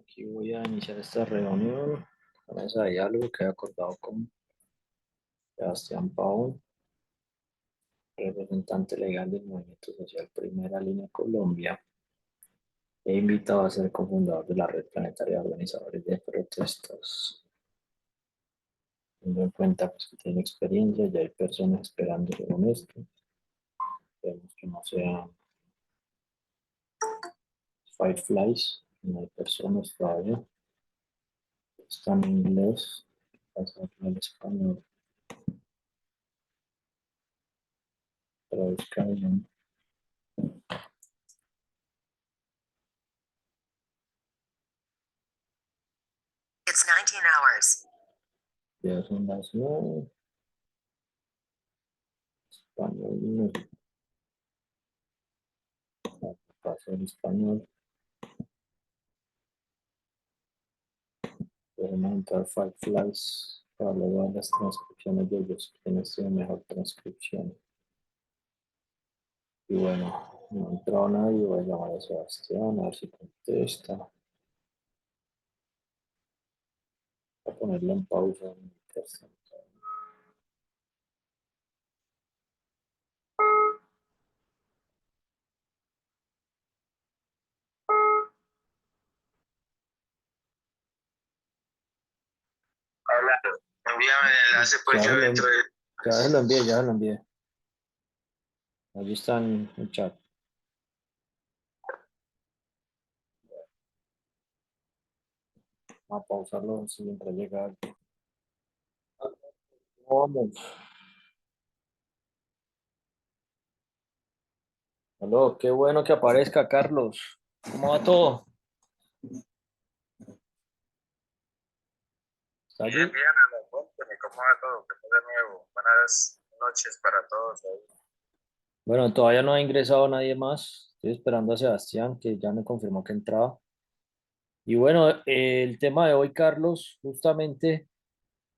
Aquí voy a iniciar esta reunión. La mesa de diálogo que he acordado con Sebastián Pau, representante legal del Movimiento Social Primera Línea Colombia. He invitado a ser cofundador de la Red Planetaria de Organizadores de Protestas. Teniendo en cuenta pues, que tiene experiencia, ya hay personas esperando con esto. Esperemos que no sea Fireflies, no hay personas todavía. Está en inglés, pasar al español. Traduzca bien. It's 19 hours. Ya son las 9. Español, no paso en español. Podemos entrar Fireflies para luego ver las transcripciones de ellos. Quienes tienen mejor transcripción. Y bueno, no ha entrado nadie. Voy a llamar a Sebastián a ver si contesta. Voy a ponerlo en pausa. Hablando. Envíame el enlace, pues yo dentro de. Ya se lo envié, ya se lo envié. Allí está en el chat. Vamos a pausarlo si mientras llega alguien. Vamos. Aló, qué bueno que aparezca, Carlos. ¿Cómo va todo? ¿Está allí? Bien, bien, Alan, cuénteme cómo va todo, qué fue de nuevo. Buenas noches para todos ahí. Bueno, todavía no ha ingresado nadie más. Estoy esperando a Sebastián, que ya me confirmó que entraba. Y bueno, el tema de hoy, Carlos, justamente,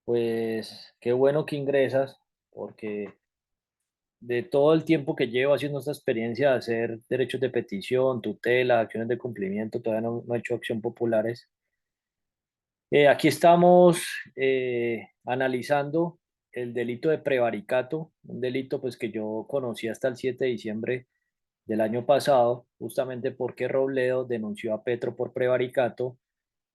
pues qué bueno que ingresas, porque de todo el tiempo que llevo haciendo esta experiencia de hacer derechos de petición, tutela, acciones de cumplimiento, todavía no he hecho acción populares. Aquí estamos analizando el delito de prevaricato, un delito pues que yo conocí hasta el 7 de diciembre del año pasado, justamente porque Robledo denunció a Petro por prevaricato,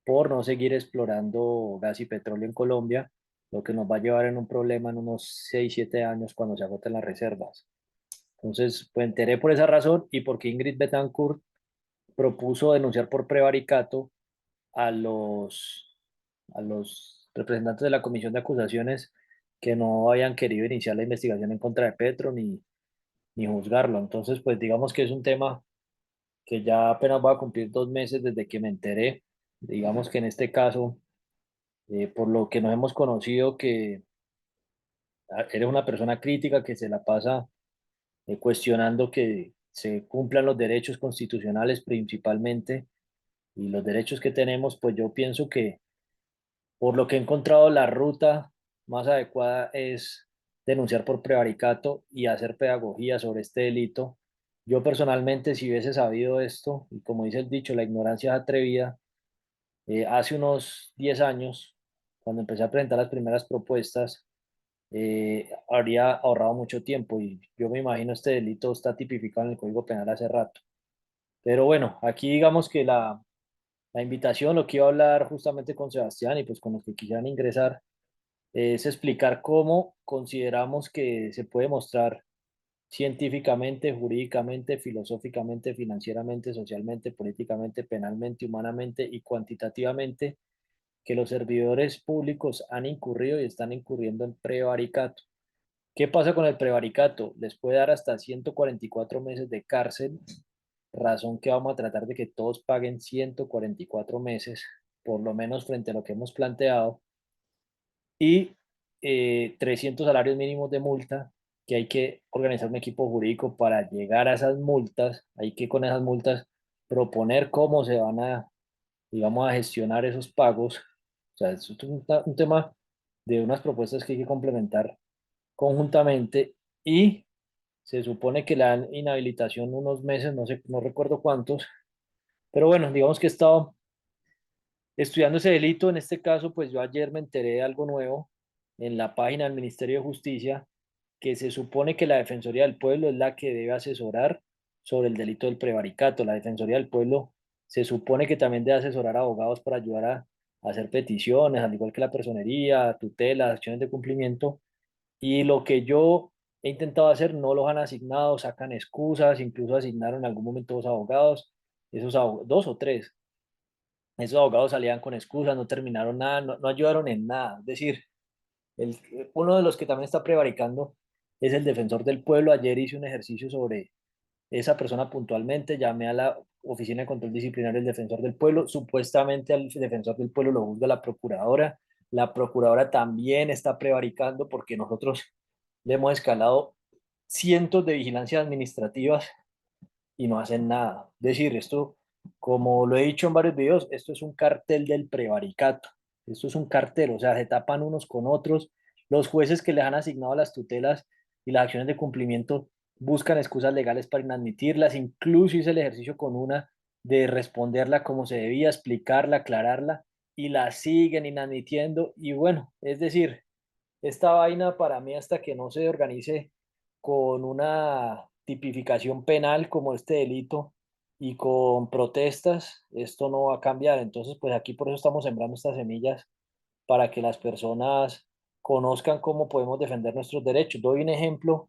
por no seguir explorando gas y petróleo en Colombia, lo que nos va a llevar en un problema en unos 6 7 años cuando se agoten las reservas. Entonces, pues enteré por esa razón y porque Ingrid Betancourt propuso denunciar por prevaricato a los representantes de la Comisión de Acusaciones que no habían querido iniciar la investigación en contra de Petro ni juzgarlo. Entonces, pues digamos que es un tema que ya apenas va a cumplir 2 meses desde que me enteré. Digamos que en este caso, por lo que nos hemos conocido, que eres una persona crítica que se la pasa cuestionando que se cumplan los derechos constitucionales principalmente y los derechos que tenemos, pues yo pienso que por lo que he encontrado la ruta más adecuada es denunciar por prevaricato y hacer pedagogía sobre este delito. Yo personalmente, si hubiese sabido esto, y como dice el dicho, la ignorancia es atrevida, hace unos 10 años, cuando empecé a presentar las primeras propuestas, habría ahorrado mucho tiempo y yo me imagino este delito está tipificado en el Código Penal hace rato. Pero bueno, aquí digamos que la invitación, lo que iba a hablar justamente con Sebastián y pues con los que quisieran ingresar, es explicar cómo consideramos que se puede mostrar científicamente, jurídicamente, filosóficamente, financieramente, socialmente, políticamente, penalmente, humanamente y cuantitativamente que los servidores públicos han incurrido y están incurriendo en prevaricato. ¿Qué pasa con el prevaricato? Les puede dar hasta 144 meses de cárcel, razón que vamos a tratar de que todos paguen 144 meses, por lo menos frente a lo que hemos planteado, y 300 salarios mínimos de multa, que hay que organizar un equipo jurídico para llegar a esas multas, hay que con esas multas proponer cómo se van a, digamos, a gestionar esos pagos. O sea, es un tema de unas propuestas que hay que complementar conjuntamente y se supone que la inhabilitación unos meses, no sé, no recuerdo cuántos, pero bueno, digamos que he estado estudiando ese delito. En este caso, pues yo ayer me enteré de algo nuevo en la página del Ministerio de Justicia, que se supone que la Defensoría del Pueblo es la que debe asesorar sobre el delito del prevaricato. La Defensoría del Pueblo se supone que también debe asesorar a abogados para ayudar a hacer peticiones, al igual que la personería, tutelas, acciones de cumplimiento. Y lo que yo he intentado hacer no los han asignado, sacan excusas, incluso asignaron en algún momento dos abogados, dos o tres. Esos abogados salían con excusas, no terminaron nada, no ayudaron en nada. Es decir, el, uno de los que también está prevaricando es el defensor del pueblo. Ayer hice un ejercicio sobre esa persona puntualmente, llamé a la Oficina de Control Disciplinario del Defensor del Pueblo. Supuestamente al defensor del pueblo lo juzga la procuradora. La procuradora también está prevaricando porque nosotros le hemos escalado cientos de vigilancias administrativas y no hacen nada. Es decir, esto, como lo he dicho en varios videos, esto es un cartel del prevaricato. Esto es un cartel, o sea, se tapan unos con otros. Los jueces que les han asignado las tutelas y las acciones de cumplimiento buscan excusas legales para inadmitirlas. Incluso hice el ejercicio con una de responderla como se debía, explicarla, aclararla, y la siguen inadmitiendo. Y bueno, es decir, esta vaina para mí, hasta que no se organice con una tipificación penal como este delito y con protestas, esto no va a cambiar. Entonces, pues aquí por eso estamos sembrando estas semillas para que las personas conozcan cómo podemos defender nuestros derechos. Doy un ejemplo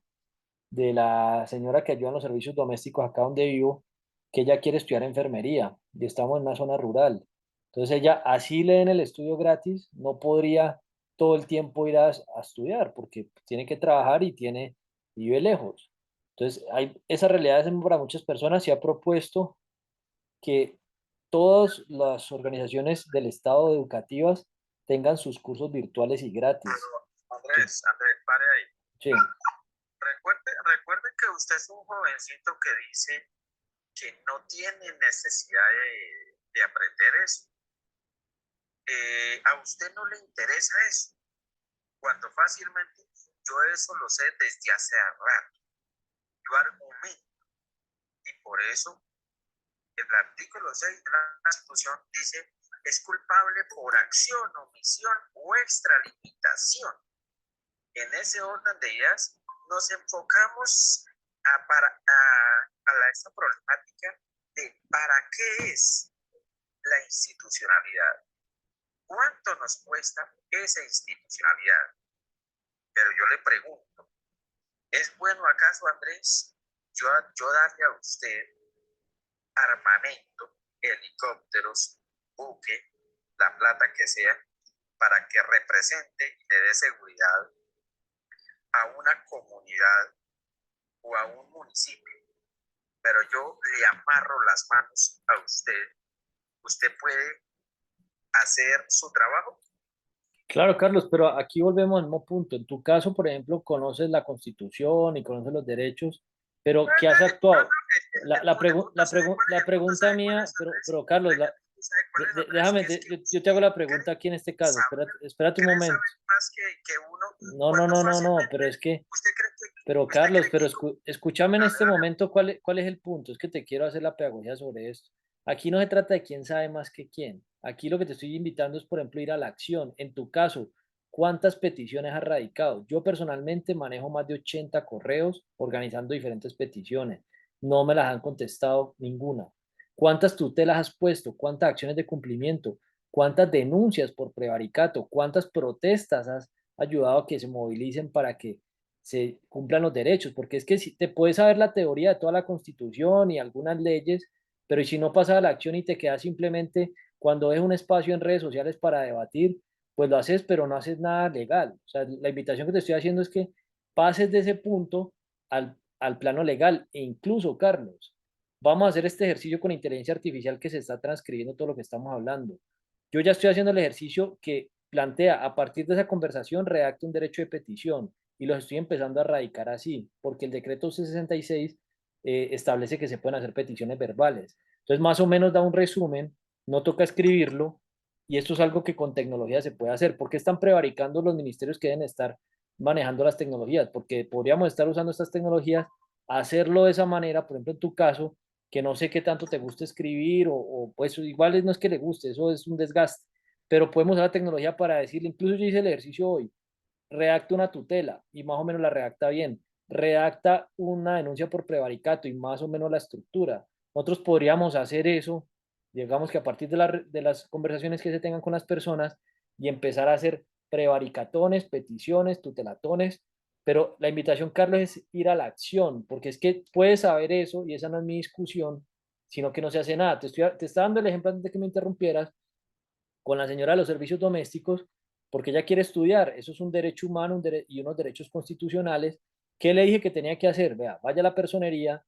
de la señora que ayuda en los servicios domésticos acá donde vivo, que ella quiere estudiar enfermería y estamos en una zona rural. Entonces ella, así le den el estudio gratis, no podría todo el tiempo ir a estudiar porque tiene que trabajar y vive lejos. Entonces, hay esa realidad es para muchas personas. Se ha propuesto que todas las organizaciones del Estado educativas tengan sus cursos virtuales y Pero gratis. Sí, Andrés, pare ahí. sí. Recuerde que usted es un jovencito que dice que no tiene necesidad de aprender eso. A usted no le interesa eso, cuando fácilmente yo eso lo sé desde hace rato. Yo argumento y por eso el artículo 6 de la Constitución dice es culpable por acción, omisión o extralimitación. En ese orden de ideas nos enfocamos a esta problemática de para qué es la institucionalidad, cuánto nos cuesta esa institucionalidad. Pero yo le pregunto, ¿es bueno acaso, Andrés, yo darle a usted armamento, helicópteros, buque, la plata que sea, para que represente y le dé seguridad a una comunidad o a un municipio? Pero yo le amarro las manos a usted. ¿Usted puede hacer su trabajo? Claro, Carlos, pero aquí volvemos al mismo punto. En tu caso, por ejemplo, conoces la Constitución y conoces los derechos, pero ¿qué has actuado? La El punto, pregunta ¿sabe cuál mía, es, Andrés? pero Carlos, ¿Sabe cuál es, Andrés? déjame, Que es que yo te hago la cree pregunta aquí en este caso. saber, Espérate un cree momento. saber más que uno, cuando No, pero es fácilmente que, usted cree pero usted Carlos, cree que uno, escúchame en dale, este dale, momento cuál es el punto. Es que te quiero hacer la pedagogía sobre esto. Aquí no se trata de quién sabe más que quién. Aquí lo que te estoy invitando es, por ejemplo, ir a la acción. En tu caso, ¿cuántas peticiones has radicado? Yo personalmente manejo más de 80 correos organizando diferentes peticiones. No me las han contestado ninguna. ¿Cuántas tutelas has puesto? ¿Cuántas acciones de cumplimiento? ¿Cuántas denuncias por prevaricato? ¿Cuántas protestas has ayudado a que se movilicen para que se cumplan los derechos? Porque es que si te puedes saber la teoría de toda la Constitución y algunas leyes, pero ¿y si no pasa a la acción y te quedas simplemente cuando es un espacio en redes sociales para debatir, pues lo haces, pero no haces nada legal? O sea, la invitación que te estoy haciendo es que pases de ese punto al plano legal. E incluso, Carlos, vamos a hacer este ejercicio con inteligencia artificial que se está transcribiendo todo lo que estamos hablando. Yo ya estoy haciendo el ejercicio que plantea, a partir de esa conversación, redacta un derecho de petición y los estoy empezando a radicar así, porque el decreto C66 establece que se pueden hacer peticiones verbales. Entonces, más o menos da un resumen, no toca escribirlo, y esto es algo que con tecnología se puede hacer. ¿Por qué están prevaricando los ministerios que deben estar manejando las tecnologías? Porque podríamos estar usando estas tecnologías, hacerlo de esa manera, por ejemplo, en tu caso, que no sé qué tanto te gusta escribir pues igual no es que le guste, eso es un desgaste, pero podemos usar la tecnología para decirle, incluso yo hice el ejercicio hoy, redacta una tutela y más o menos la redacta bien, redacta una denuncia por prevaricato y más o menos la estructura. Nosotros podríamos hacer eso, digamos que a partir de las conversaciones que se tengan con las personas y empezar a hacer prevaricatones, peticiones, tutelatones, pero la invitación, Carlos, es ir a la acción, porque es que puedes saber eso y esa no es mi discusión, sino que no se hace nada. Te está dando el ejemplo antes de que me interrumpieras con la señora de los servicios domésticos, porque ella quiere estudiar, eso es un derecho humano y unos derechos constitucionales. ¿Qué le dije que tenía que hacer? Vea, vaya a la personería,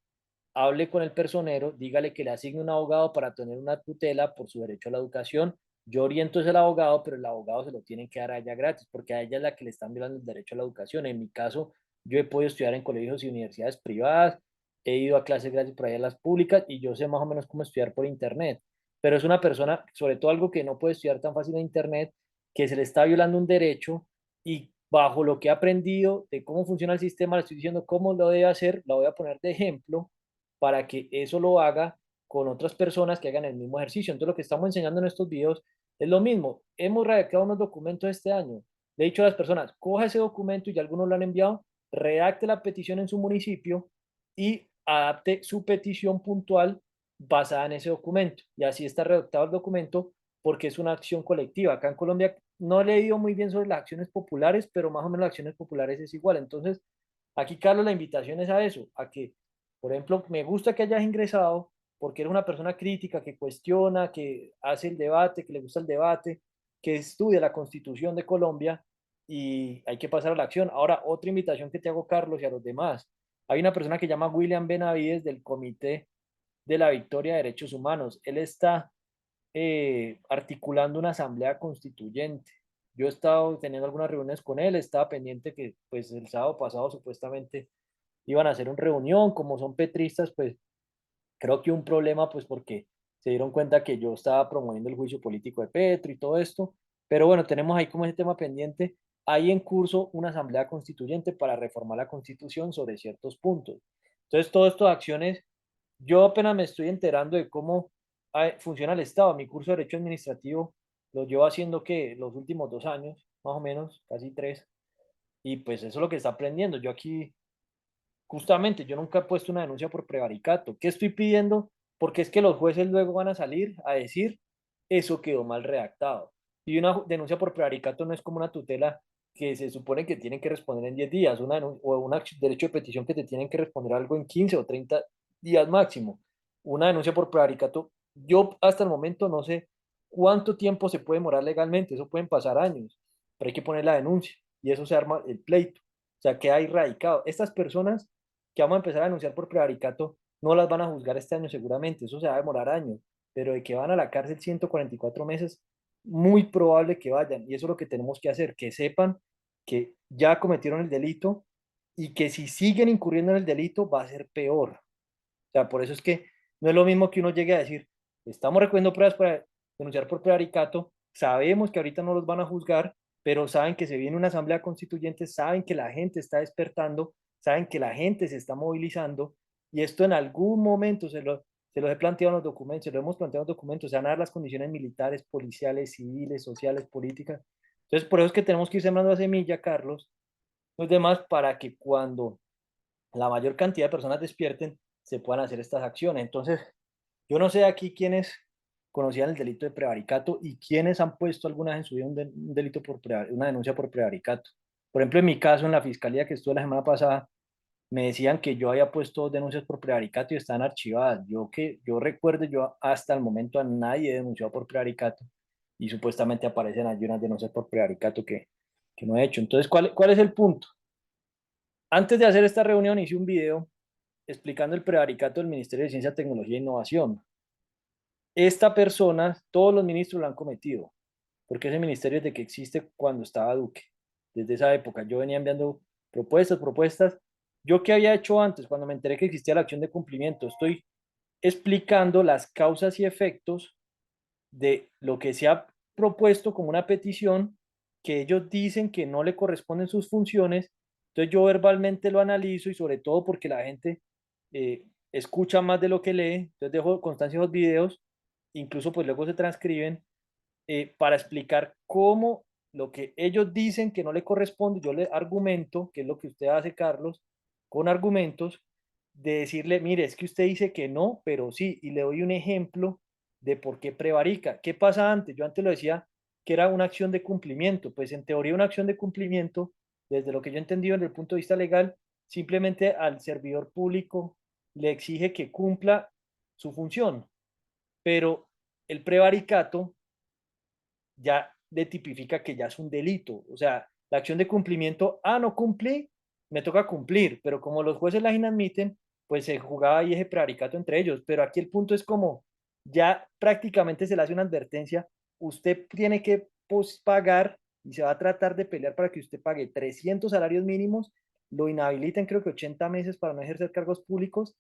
hable con el personero, dígale que le asigne un abogado para tener una tutela por su derecho a la educación. Yo oriento es el abogado, pero el abogado se lo tienen que dar a ella gratis, porque a ella es la que le están violando el derecho a la educación. En mi caso, yo he podido estudiar en colegios y universidades privadas, he ido a clases gratis por ahí a las públicas y yo sé más o menos cómo estudiar por internet. Pero es una persona, sobre todo algo que no puede estudiar tan fácil en internet, que se le está violando un derecho y bajo lo que he aprendido de cómo funciona el sistema, le estoy diciendo cómo lo debe hacer, la voy a poner de ejemplo para que eso lo haga con otras personas que hagan el mismo ejercicio. Entonces, lo que estamos enseñando en estos videos es lo mismo. Hemos redactado unos documentos este año. Le he dicho a las personas, coja ese documento y ya algunos lo han enviado, redacte la petición en su municipio y adapte su petición puntual basada en ese documento. Y así está redactado el documento porque es una acción colectiva. Acá en Colombia no he leído muy bien sobre las acciones populares, pero más o menos las acciones populares es igual. Entonces, aquí, Carlos, la invitación es a eso, a que por ejemplo, me gusta que hayas ingresado porque eres una persona crítica, que cuestiona, que hace el debate, que le gusta el debate, que estudia la Constitución de Colombia y hay que pasar a la acción. Ahora, otra invitación que te hago, Carlos, y a los demás. Hay una persona que se llama William Benavides del Comité de la Victoria de Derechos Humanos. Él está articulando una asamblea constituyente. Yo he estado teniendo algunas reuniones con él, estaba pendiente que pues el sábado pasado supuestamente iban a hacer una reunión, como son petristas, pues creo que un problema, pues porque se dieron cuenta que yo estaba promoviendo el juicio político de Petro y todo esto, pero bueno, tenemos ahí como ese tema pendiente, hay en curso una asamblea constituyente para reformar la constitución sobre ciertos puntos. Entonces, todo esto de acciones, yo apenas me estoy enterando de cómo funciona el Estado. Mi curso de Derecho Administrativo lo llevo haciendo que los últimos 2 años, más o menos, casi 3, y pues eso es lo que está aprendiendo. Yo aquí justamente, yo nunca he puesto una denuncia por prevaricato. ¿Qué estoy pidiendo? Porque es que los jueces luego van a salir a decir, eso quedó mal redactado. Y una denuncia por prevaricato no es como una tutela que se supone que tienen que responder en 10 días, o un derecho de petición que te tienen que responder algo en 15 o 30 días máximo. Una denuncia por prevaricato, yo hasta el momento no sé cuánto tiempo se puede demorar legalmente, eso pueden pasar años, pero hay que poner la denuncia y eso se arma el pleito. O sea, queda ahí radicado. Estas personas que vamos a empezar a denunciar por prevaricato, no las van a juzgar este año seguramente, eso se va a demorar años, pero de que van a la cárcel 144 meses, muy probable que vayan, y eso es lo que tenemos que hacer, que sepan que ya cometieron el delito y que si siguen incurriendo en el delito va a ser peor. O sea, por eso es que no es lo mismo que uno llegue a decir, estamos recogiendo pruebas para denunciar por prevaricato, sabemos que ahorita no los van a juzgar, pero saben que se viene una asamblea constituyente, saben que la gente está despertando, saben que la gente se está movilizando y esto en algún momento se los he planteado en los documentos, se lo hemos planteado en los documentos, se van a dar las condiciones militares, policiales, civiles, sociales, políticas. Entonces, por eso es que tenemos que ir sembrando la semilla, Carlos, los demás, para que cuando la mayor cantidad de personas despierten, se puedan hacer estas acciones. Entonces, yo no sé aquí quiénes conocían el delito de prevaricato y quiénes han puesto alguna vez en su vida un delito una denuncia por prevaricato. Por ejemplo, en mi caso, en la fiscalía que estuve la semana pasada, me decían que yo había puesto 2 denuncias por prevaricato y están archivadas. Yo recuerdo, yo hasta el momento a nadie he denunciado por prevaricato y supuestamente aparecen allí unas denuncias por prevaricato que no he hecho. Entonces, ¿cuál es el punto? Antes de hacer esta reunión hice un video explicando el prevaricato del Ministerio de Ciencia, Tecnología e Innovación. Esta persona, todos los ministros lo han cometido, porque ese ministerio es de que existe cuando estaba Duque. Desde esa época yo venía enviando propuestas. ¿Yo qué había hecho antes? Cuando me enteré que existía la acción de cumplimiento, estoy explicando las causas y efectos de lo que se ha propuesto como una petición que ellos dicen que no le corresponden sus funciones. Entonces yo verbalmente lo analizo y sobre todo porque la gente escucha más de lo que lee, entonces dejo constancia de los videos, incluso pues luego se transcriben para explicar cómo lo que ellos dicen que no le corresponde, yo le argumento, que es lo que usted hace, Carlos, con argumentos, de decirle, mire, es que usted dice que no, pero sí, y le doy un ejemplo de por qué prevarica. ¿Qué pasa antes? Yo antes lo decía que era una acción de cumplimiento, pues en teoría una acción de cumplimiento, desde lo que yo he entendido desde el punto de vista legal, simplemente al servidor público le exige que cumpla su función, pero el prevaricato ya le tipifica que ya es un delito. O sea, la acción de cumplimiento, no cumplí, me toca cumplir, pero como los jueces la inadmiten, pues se jugaba ahí ese prevaricato entre ellos. Pero aquí el punto es como ya prácticamente se le hace una advertencia, usted tiene que pagar y se va a tratar de pelear para que usted pague 300 salarios mínimos, lo inhabilitan creo que 80 meses para no ejercer cargos públicos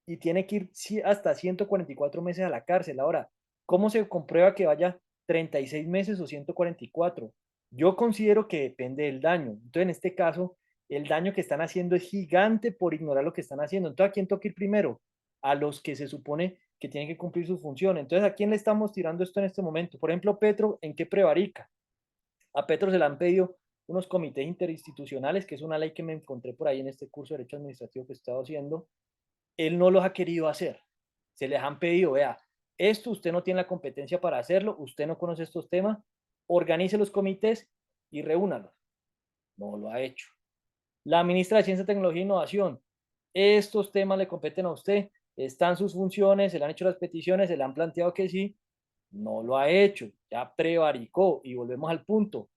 y tiene que ir hasta 144 meses a la cárcel. Ahora, ¿cómo se comprueba que vaya 36 meses o 144? Yo considero que depende del daño. Entonces, en este caso, el daño que están haciendo es gigante por ignorar lo que están haciendo. Entonces, ¿a quién toca ir primero? A los que se supone que tienen que cumplir su función. Entonces, ¿a quién le estamos tirando esto en este momento? Por ejemplo, Petro, ¿en qué prevarica? A Petro se le han pedido unos comités interinstitucionales, que es una ley que me encontré por ahí en este curso de Derecho Administrativo que he estado haciendo. Él no los ha querido hacer. Se les han pedido, vea, esto usted no tiene la competencia para hacerlo, usted no conoce estos temas, organice los comités y reúnalos. No lo ha hecho. La ministra de Ciencia, Tecnología e Innovación, estos temas le competen a usted, están sus funciones, se le han hecho las peticiones, se le han planteado que sí, no lo ha hecho, ya prevaricó y volvemos al punto.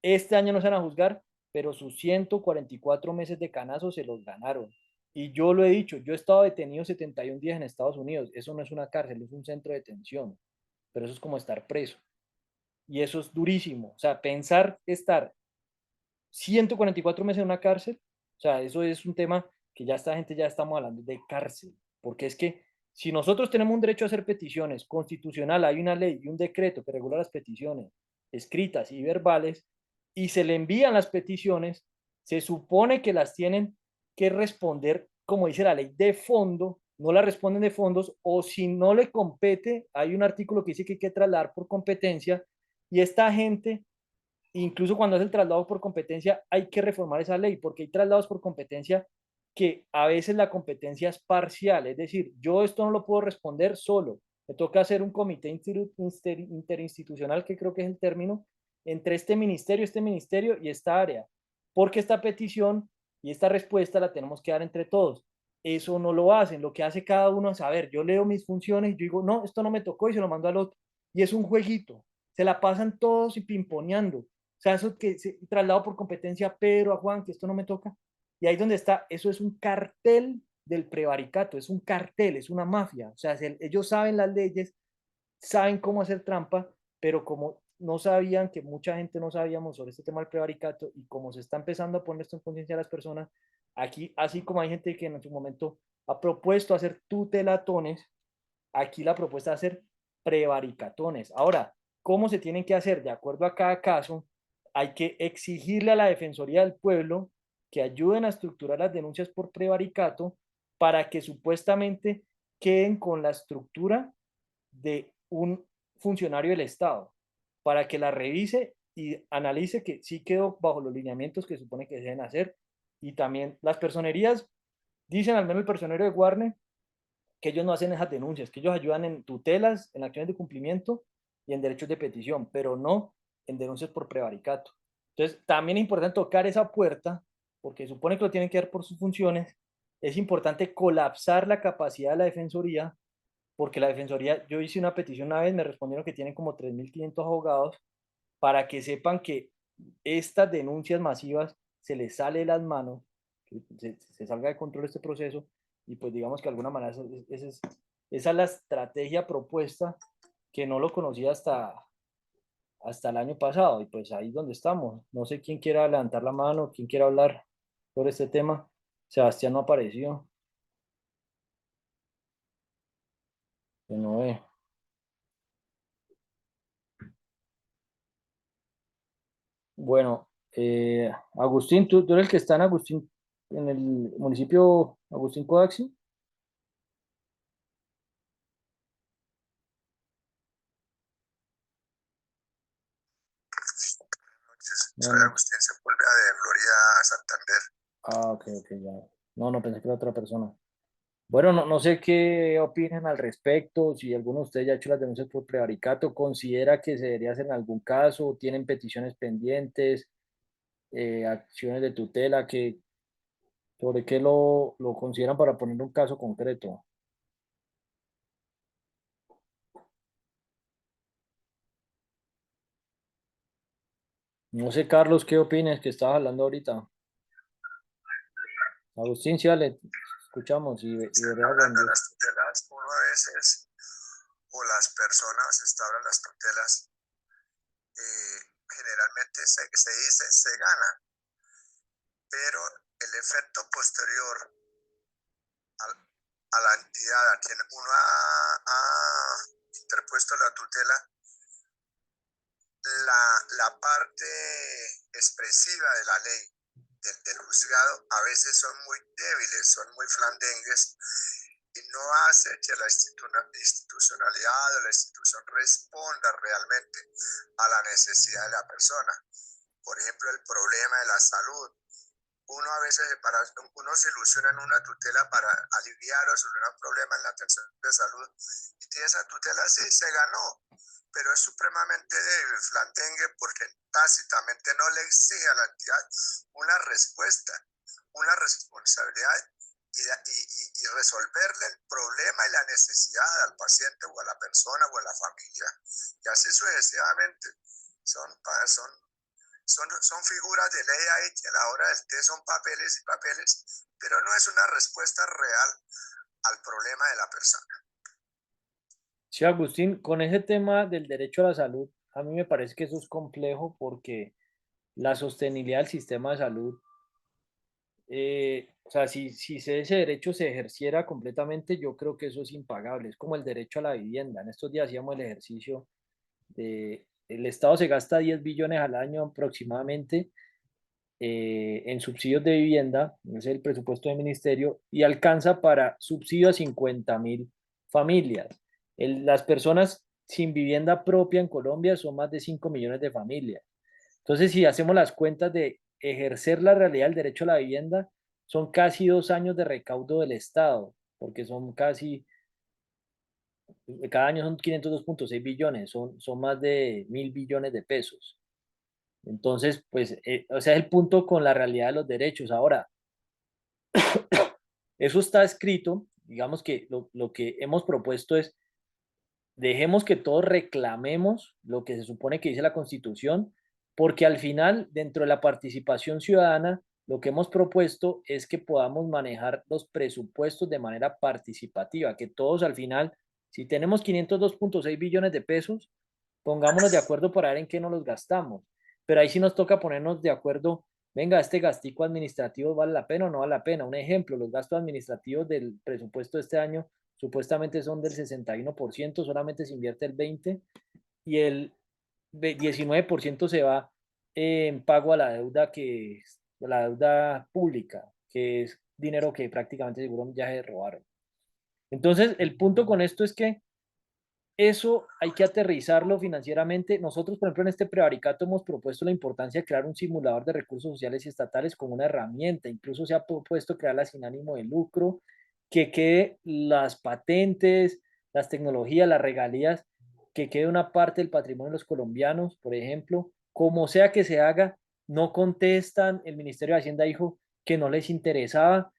Este año no se van a juzgar, pero sus 144 meses de canazo se los ganaron. Y yo lo he dicho, yo he estado detenido 71 días en Estados Unidos. Eso no es una cárcel, es un centro de detención. Pero eso es como estar preso. Y eso es durísimo. O sea, pensar estar 144 meses en una cárcel, o sea, eso es un tema que ya esta gente ya estamos hablando de cárcel. Porque es que si nosotros tenemos un derecho a hacer peticiones constitucional, hay una ley y un decreto que regula las peticiones escritas y verbales, y se le envían las peticiones, se supone que las tienen que responder, como dice la ley, de fondo, no la responden de fondos, o si no le compete, hay un artículo que dice que hay que trasladar por competencia, y esta gente, incluso cuando es el traslado por competencia, hay que reformar esa ley, porque hay traslados por competencia que a veces la competencia es parcial, es decir, yo esto no lo puedo responder solo, me toca hacer un comité interinstitucional, que creo que es el término, entre este ministerio y esta área, porque esta petición y esta respuesta la tenemos que dar entre todos. Eso no lo hacen, lo que hace cada uno es, a ver, yo leo mis funciones y yo digo, no, esto no me tocó y se lo mando al otro. Y es un jueguito, se la pasan todos y pimponeando. O sea, eso que se traslado por competencia a Pedro, a Juan, que esto no me toca. Y ahí donde está, eso es un cartel del prevaricato, es un cartel, es una mafia. O sea, ellos saben las leyes, saben cómo hacer trampa, pero como no sabían, que mucha gente no sabíamos sobre este tema del prevaricato, y como se está empezando a poner esto en conciencia de las personas, aquí, así como hay gente que en su momento ha propuesto hacer tutelatones, aquí la propuesta es hacer prevaricatones. Ahora, ¿cómo se tienen que hacer? De acuerdo a cada caso, hay que exigirle a la Defensoría del Pueblo que ayuden a estructurar las denuncias por prevaricato para que supuestamente queden con la estructura de un funcionario del Estado, para que la revise y analice que sí quedó bajo los lineamientos que supone que se deben hacer. Y también las personerías, dicen al menos el personero de Warner, que ellos no hacen esas denuncias, que ellos ayudan en tutelas, en acciones de cumplimiento y en derechos de petición, pero no en denuncias por prevaricato. Entonces, también es importante tocar esa puerta, porque supone que lo tienen que dar por sus funciones. Es importante colapsar la capacidad de la Defensoría, porque la Defensoría, yo hice una petición una vez, me respondieron que tienen como 3.500 abogados, para que sepan que estas denuncias masivas se les sale de las manos, que se salga de control este proceso, y pues digamos que de alguna manera esa es la estrategia propuesta, que no lo conocía hasta el año pasado, y pues ahí es donde estamos. No sé quién quiera levantar la mano, quién quiera hablar sobre este tema. Sebastián no apareció, que no ve. Bueno, Agustín, tú eres el que está en Agustín, en el municipio Agustín Codaxi. No, Soy no. Agustín Sepúlveda de Florida, Santander. Ah, ok, ok, ya. No, no pensé que era otra persona. Bueno, no, no sé qué opinan al respecto, si alguno de ustedes ya ha hecho las denuncias por prevaricato, considera que se debería hacer en algún caso, tienen peticiones pendientes, acciones de tutela, que, sobre qué lo consideran para poner un caso concreto. No sé, Carlos, ¿qué opinas que estabas hablando ahorita? Agustín, sí, dale, escuchamos y veré Hablando de dónde. las tutelas, uno a veces, o las personas instauran las tutelas, generalmente se dice, se gana, pero el efecto posterior al- a la entidad a quien uno ha interpuesto la tutela, la parte expresiva de la ley del juzgado a veces son muy débiles, son muy flandengues y no hace que la institucionalidad o la institución responda realmente a la necesidad de la persona. Por ejemplo, el problema de la salud. Uno a veces uno se ilusiona en una tutela para aliviar o solucionar un problema en la atención de salud y tiene esa tutela, sí, se ganó, pero es supremamente débil, flandengue, porque tácitamente no le exige a la entidad una respuesta, una responsabilidad y resolverle el problema y la necesidad al paciente o a la persona o a la familia. Y así sucesivamente. Son son figuras de ley ahí que a la hora del té son papeles y papeles, pero no es una respuesta real al problema de la persona. Sí, Agustín, con ese tema del derecho a la salud, a mí me parece que eso es complejo porque la sostenibilidad del sistema de salud, o sea, si ese derecho se ejerciera completamente, yo creo que eso es impagable. Es como el derecho a la vivienda. En estos días hacíamos el ejercicio de, el Estado se gasta 10 billones al año aproximadamente en subsidios de vivienda, ese es el presupuesto del ministerio, y alcanza para subsidio a 50.000 familias. Las personas sin vivienda propia en Colombia son más de 5 millones de familias. Entonces, si hacemos las cuentas de ejercer la realidad del derecho a la vivienda, son casi 2 años de recaudo del Estado, porque son casi, cada año son 502.6 billones, son más de 1.000 billones de pesos. Entonces, pues, o sea, es el punto con la realidad de los derechos. Ahora, eso está escrito, digamos que lo que hemos propuesto es, dejemos que todos reclamemos lo que se supone que dice la Constitución, porque al final, dentro de la participación ciudadana, lo que hemos propuesto es que podamos manejar los presupuestos de manera participativa, que todos al final, si tenemos 502.6 billones de pesos, pongámonos de acuerdo para ver en qué nos los gastamos. Pero ahí sí nos toca ponernos de acuerdo, venga, este gastico administrativo vale la pena o no vale la pena. Un ejemplo, los gastos administrativos del presupuesto de este año supuestamente son del 61%, solamente se invierte el 20% y el 19% se va en pago a la deuda la deuda pública, que es dinero que prácticamente seguro ya se robaron. Entonces, el punto con esto es que eso hay que aterrizarlo financieramente. Nosotros, por ejemplo, en este prevaricato hemos propuesto la importancia de crear un simulador de recursos sociales y estatales como una herramienta. Incluso se ha propuesto crearla sin ánimo de lucro, que quede las patentes, las tecnologías, las regalías, que quede una parte del patrimonio de los colombianos, por ejemplo. Como sea que se haga, no contestan. El Ministerio de Hacienda dijo que no les interesaba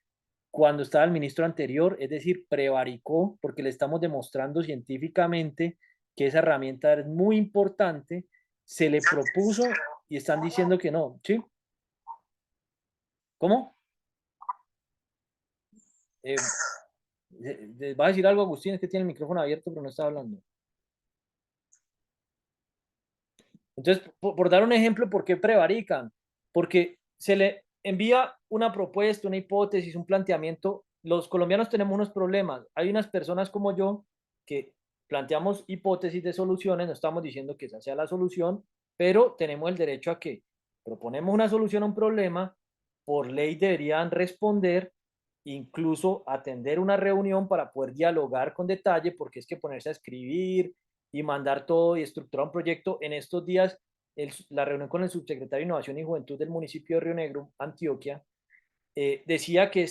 cuando estaba el ministro anterior, es decir, prevaricó, porque le estamos demostrando científicamente que esa herramienta es muy importante, se le propuso y están diciendo que no, ¿sí? ¿Cómo? Eh, ¿Va a decir algo, Agustín? Es que tiene el micrófono abierto, pero no está hablando. Entonces, por dar un ejemplo, ¿por qué prevarican? Porque se le envía una propuesta, una hipótesis, un planteamiento. Los colombianos tenemos unos problemas. Hay unas personas como yo que planteamos hipótesis de soluciones, no estamos diciendo que esa sea la solución, pero tenemos el derecho a que proponemos una solución a un problema, por ley deberían responder, incluso atender una reunión para poder dialogar con detalle, porque es que ponerse a escribir y mandar todo y estructurar un proyecto en estos días la reunión con el subsecretario de Innovación y Juventud del municipio de Río Negro, Antioquia, decía que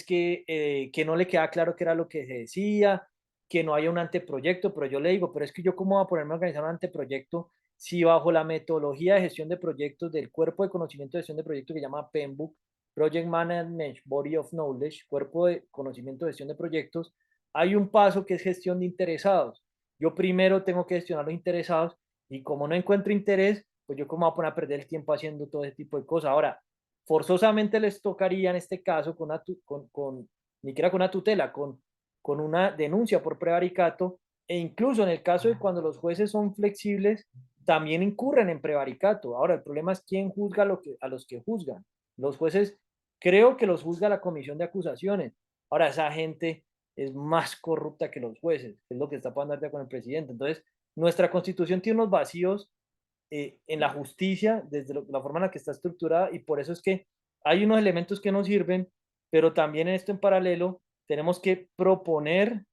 que no le queda claro qué era lo que se decía, que no haya un anteproyecto, pero yo le digo, pero es que yo cómo voy a ponerme a organizar un anteproyecto si bajo la metodología de gestión de proyectos del cuerpo de conocimiento de gestión de proyectos que se llama PMBOK, Project Management Body of Knowledge, cuerpo de conocimiento de gestión de proyectos, hay un paso que es gestión de interesados. Yo primero tengo que gestionar los interesados y como no encuentro interés, pues yo cómo voy a poner a perder el tiempo haciendo todo ese tipo de cosas. Ahora, forzosamente les tocaría en este caso ni siquiera con una tutela, con una denuncia por prevaricato e incluso en el caso de cuando los jueces son flexibles, también incurren en prevaricato. Ahora, el problema es quién juzga a los que juzgan. Los jueces, creo que los juzga la comisión de acusaciones. Ahora, esa gente es más corrupta que los jueces, es lo que está pasando ahorita con el presidente. Entonces, nuestra constitución tiene unos vacíos en la justicia, desde la forma en la que está estructurada, y por eso es que hay unos elementos que nos sirven, pero también en esto en paralelo tenemos que proponer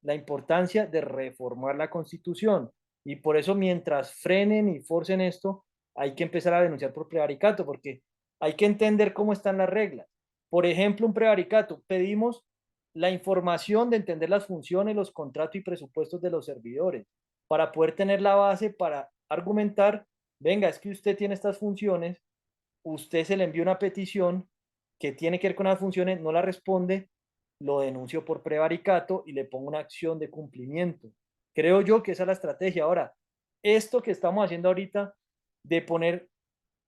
la importancia de reformar la constitución. Y por eso mientras frenen y forcen esto, hay que empezar a denunciar por prevaricato, porque hay que entender cómo están las reglas. Por ejemplo, un prevaricato, pedimos la información de entender las funciones, los contratos y presupuestos de los servidores, para poder tener la base para argumentar, venga, es que usted tiene estas funciones, usted se le envía una petición que tiene que ver con las funciones, no la responde, lo denuncio por prevaricato y le pongo una acción de cumplimiento. Creo yo que esa es la estrategia. Ahora, esto que estamos haciendo ahorita de poner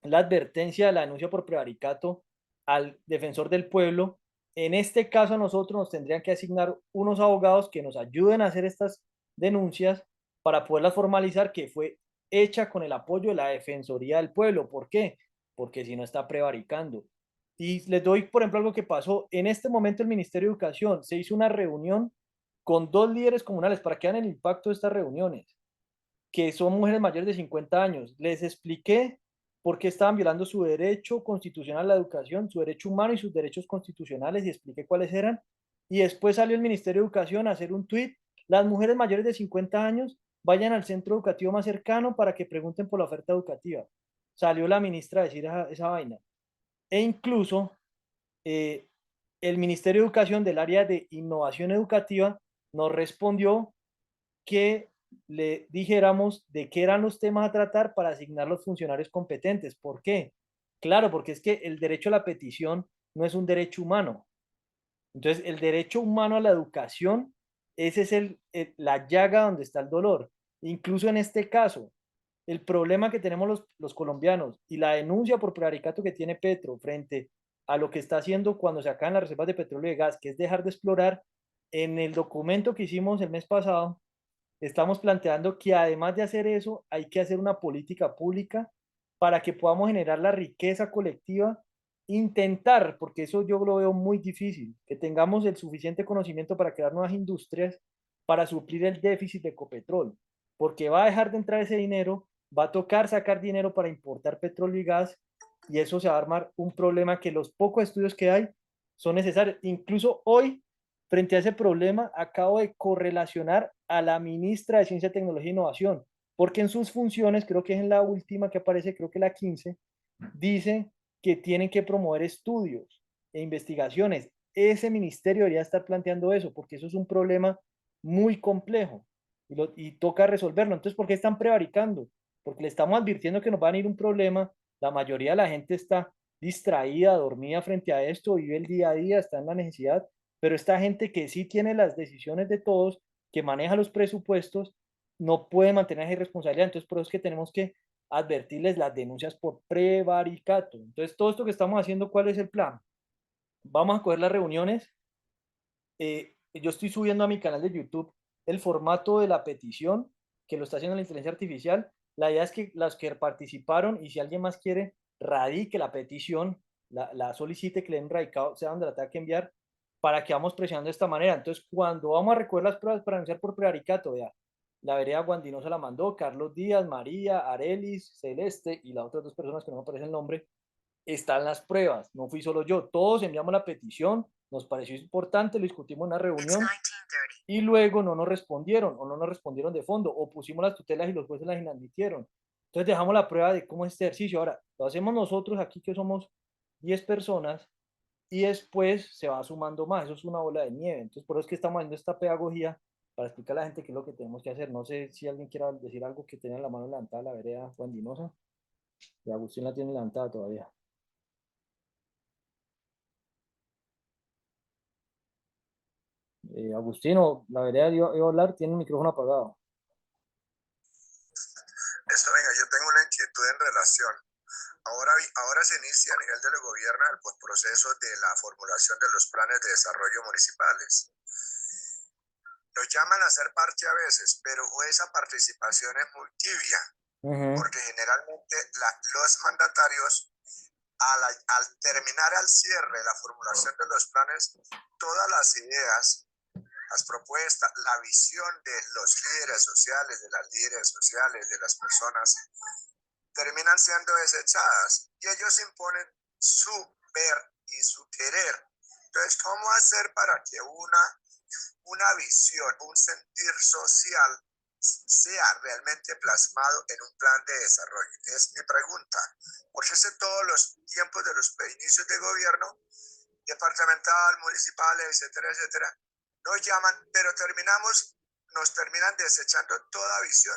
la advertencia de la denuncia por prevaricato al defensor del pueblo, en este caso a nosotros nos tendrían que asignar unos abogados que nos ayuden a hacer estas denuncias para poderlas formalizar, que fue hecha con el apoyo de la Defensoría del Pueblo. ¿Por qué? Porque si no está prevaricando. Y les doy, por ejemplo, algo que pasó. En este momento el Ministerio de Educación se hizo una reunión con dos líderes comunales para que vean el impacto de estas reuniones, que son mujeres mayores de 50 años. Les expliqué por qué estaban violando su derecho constitucional a la educación, su derecho humano y sus derechos constitucionales y expliqué cuáles eran. Y después salió el Ministerio de Educación a hacer un tuit. Las mujeres mayores de 50 años vayan al centro educativo más cercano para que pregunten por la oferta educativa. Salió la ministra a decir esa vaina. E incluso eh, el Ministerio de Educación del área de innovación educativa nos respondió que le dijéramos de qué eran los temas a tratar para asignar los funcionarios competentes. ¿Por qué? Claro, porque es que el derecho a la petición no es un derecho humano. Entonces, el derecho humano a la educación, ese es la llaga donde está el dolor. Incluso en este caso, el problema que tenemos los colombianos y la denuncia por prevaricato que tiene Petro frente a lo que está haciendo cuando se acaban las reservas de petróleo y de gas, que es dejar de explorar, en el documento que hicimos el mes pasado, estamos planteando que además de hacer eso, hay que hacer una política pública para que podamos generar la riqueza colectiva, intentar, porque eso yo lo veo muy difícil, que tengamos el suficiente conocimiento para crear nuevas industrias para suplir el déficit de Ecopetrol, porque va a dejar de entrar ese dinero, va a tocar sacar dinero para importar petróleo y gas, y eso se va a armar un problema que los pocos estudios que hay son necesarios. Incluso hoy, frente a ese problema, acabo de correlacionar a la ministra de Ciencia, Tecnología e Innovación, porque en sus funciones, creo que es en la última que aparece, creo que la 15, dice que tienen que promover estudios e investigaciones. Ese ministerio debería estar planteando eso, porque eso es un problema muy complejo y toca resolverlo. Entonces, ¿por qué están prevaricando? Porque le estamos advirtiendo que nos va a venir un problema. La mayoría de la gente está distraída, dormida frente a esto, vive el día a día, está en la necesidad, pero esta gente que sí tiene las decisiones de todos, que maneja los presupuestos, no puede mantener esa irresponsabilidad. Entonces, por eso es que tenemos que advertirles las denuncias por prevaricato. Entonces, todo esto que estamos haciendo, ¿cuál es el plan? Vamos a coger las reuniones. Yo estoy subiendo a mi canal de YouTube el formato de la petición, que lo está haciendo la inteligencia artificial. La idea es que las que participaron y si alguien más quiere, radique la petición, la solicite, que le den un radicado, sea donde la tenga que enviar, para que vamos presionando de esta manera. Entonces, cuando vamos a recoger las pruebas para anunciar por prevaricato, vea, la vereda Guandinosa la mandó, Carlos Díaz, María, Arelis, Celeste y las otras dos personas que no me aparece el nombre, están las pruebas, no fui solo yo, todos enviamos la petición, nos pareció importante, lo discutimos en una reunión y luego no nos respondieron o no nos respondieron de fondo o pusimos las tutelas y los jueces las inadmitieron. Entonces dejamos la prueba de cómo es este ejercicio. Ahora, lo hacemos nosotros aquí que somos 10 personas y después se va sumando más. Eso es una bola de nieve. Entonces, por eso es que estamos haciendo esta pedagogía para explicar a la gente qué es lo que tenemos que hacer. No sé si alguien quiera decir algo que tenga la mano levantada, la vereda Juan Dinosa. Y Agustín la tiene levantada todavía. Agustino, la vereda iba a hablar, tiene el micrófono apagado. Esto, venga, yo tengo una inquietud en relación. Ahora se inicia a nivel del gobierno el proceso de la formulación de los planes de desarrollo municipales. Nos llaman a ser parte a veces, pero esa participación es muy tibia, porque generalmente los mandatarios, al terminar al cierre la formulación de los planes, todas las ideas, las propuestas, la visión de los líderes sociales, de las líderes sociales, de las personas, terminan siendo desechadas y ellos imponen su ver y su querer. Entonces, ¿cómo hacer para que una visión, un sentir social sea realmente plasmado en un plan de desarrollo? Es mi pregunta. Porque es todos los tiempos de los inicios de gobierno, departamental, municipal, etcétera, etcétera, nos llaman, pero nos terminan desechando toda visión,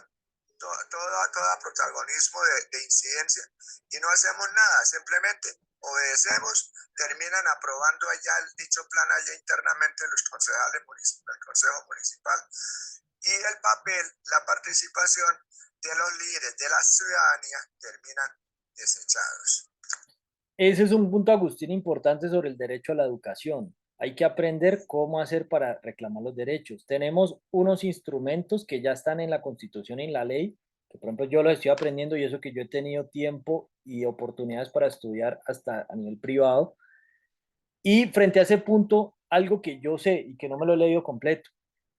todo protagonismo de incidencia y no hacemos nada, simplemente obedecemos, terminan aprobando allá el dicho plan allá internamente los concejales municipales, el consejo municipal y el papel, la participación de los líderes de la ciudadanía terminan desechados. Ese es un punto, Agustín, importante sobre el derecho a la educación. Hay que aprender cómo hacer para reclamar los derechos. Tenemos unos instrumentos que ya están en la Constitución y en la ley, que por ejemplo yo lo estoy aprendiendo y eso que yo he tenido tiempo y oportunidades para estudiar hasta a nivel privado. Y frente a ese punto, algo que yo sé y que no me lo he leído completo,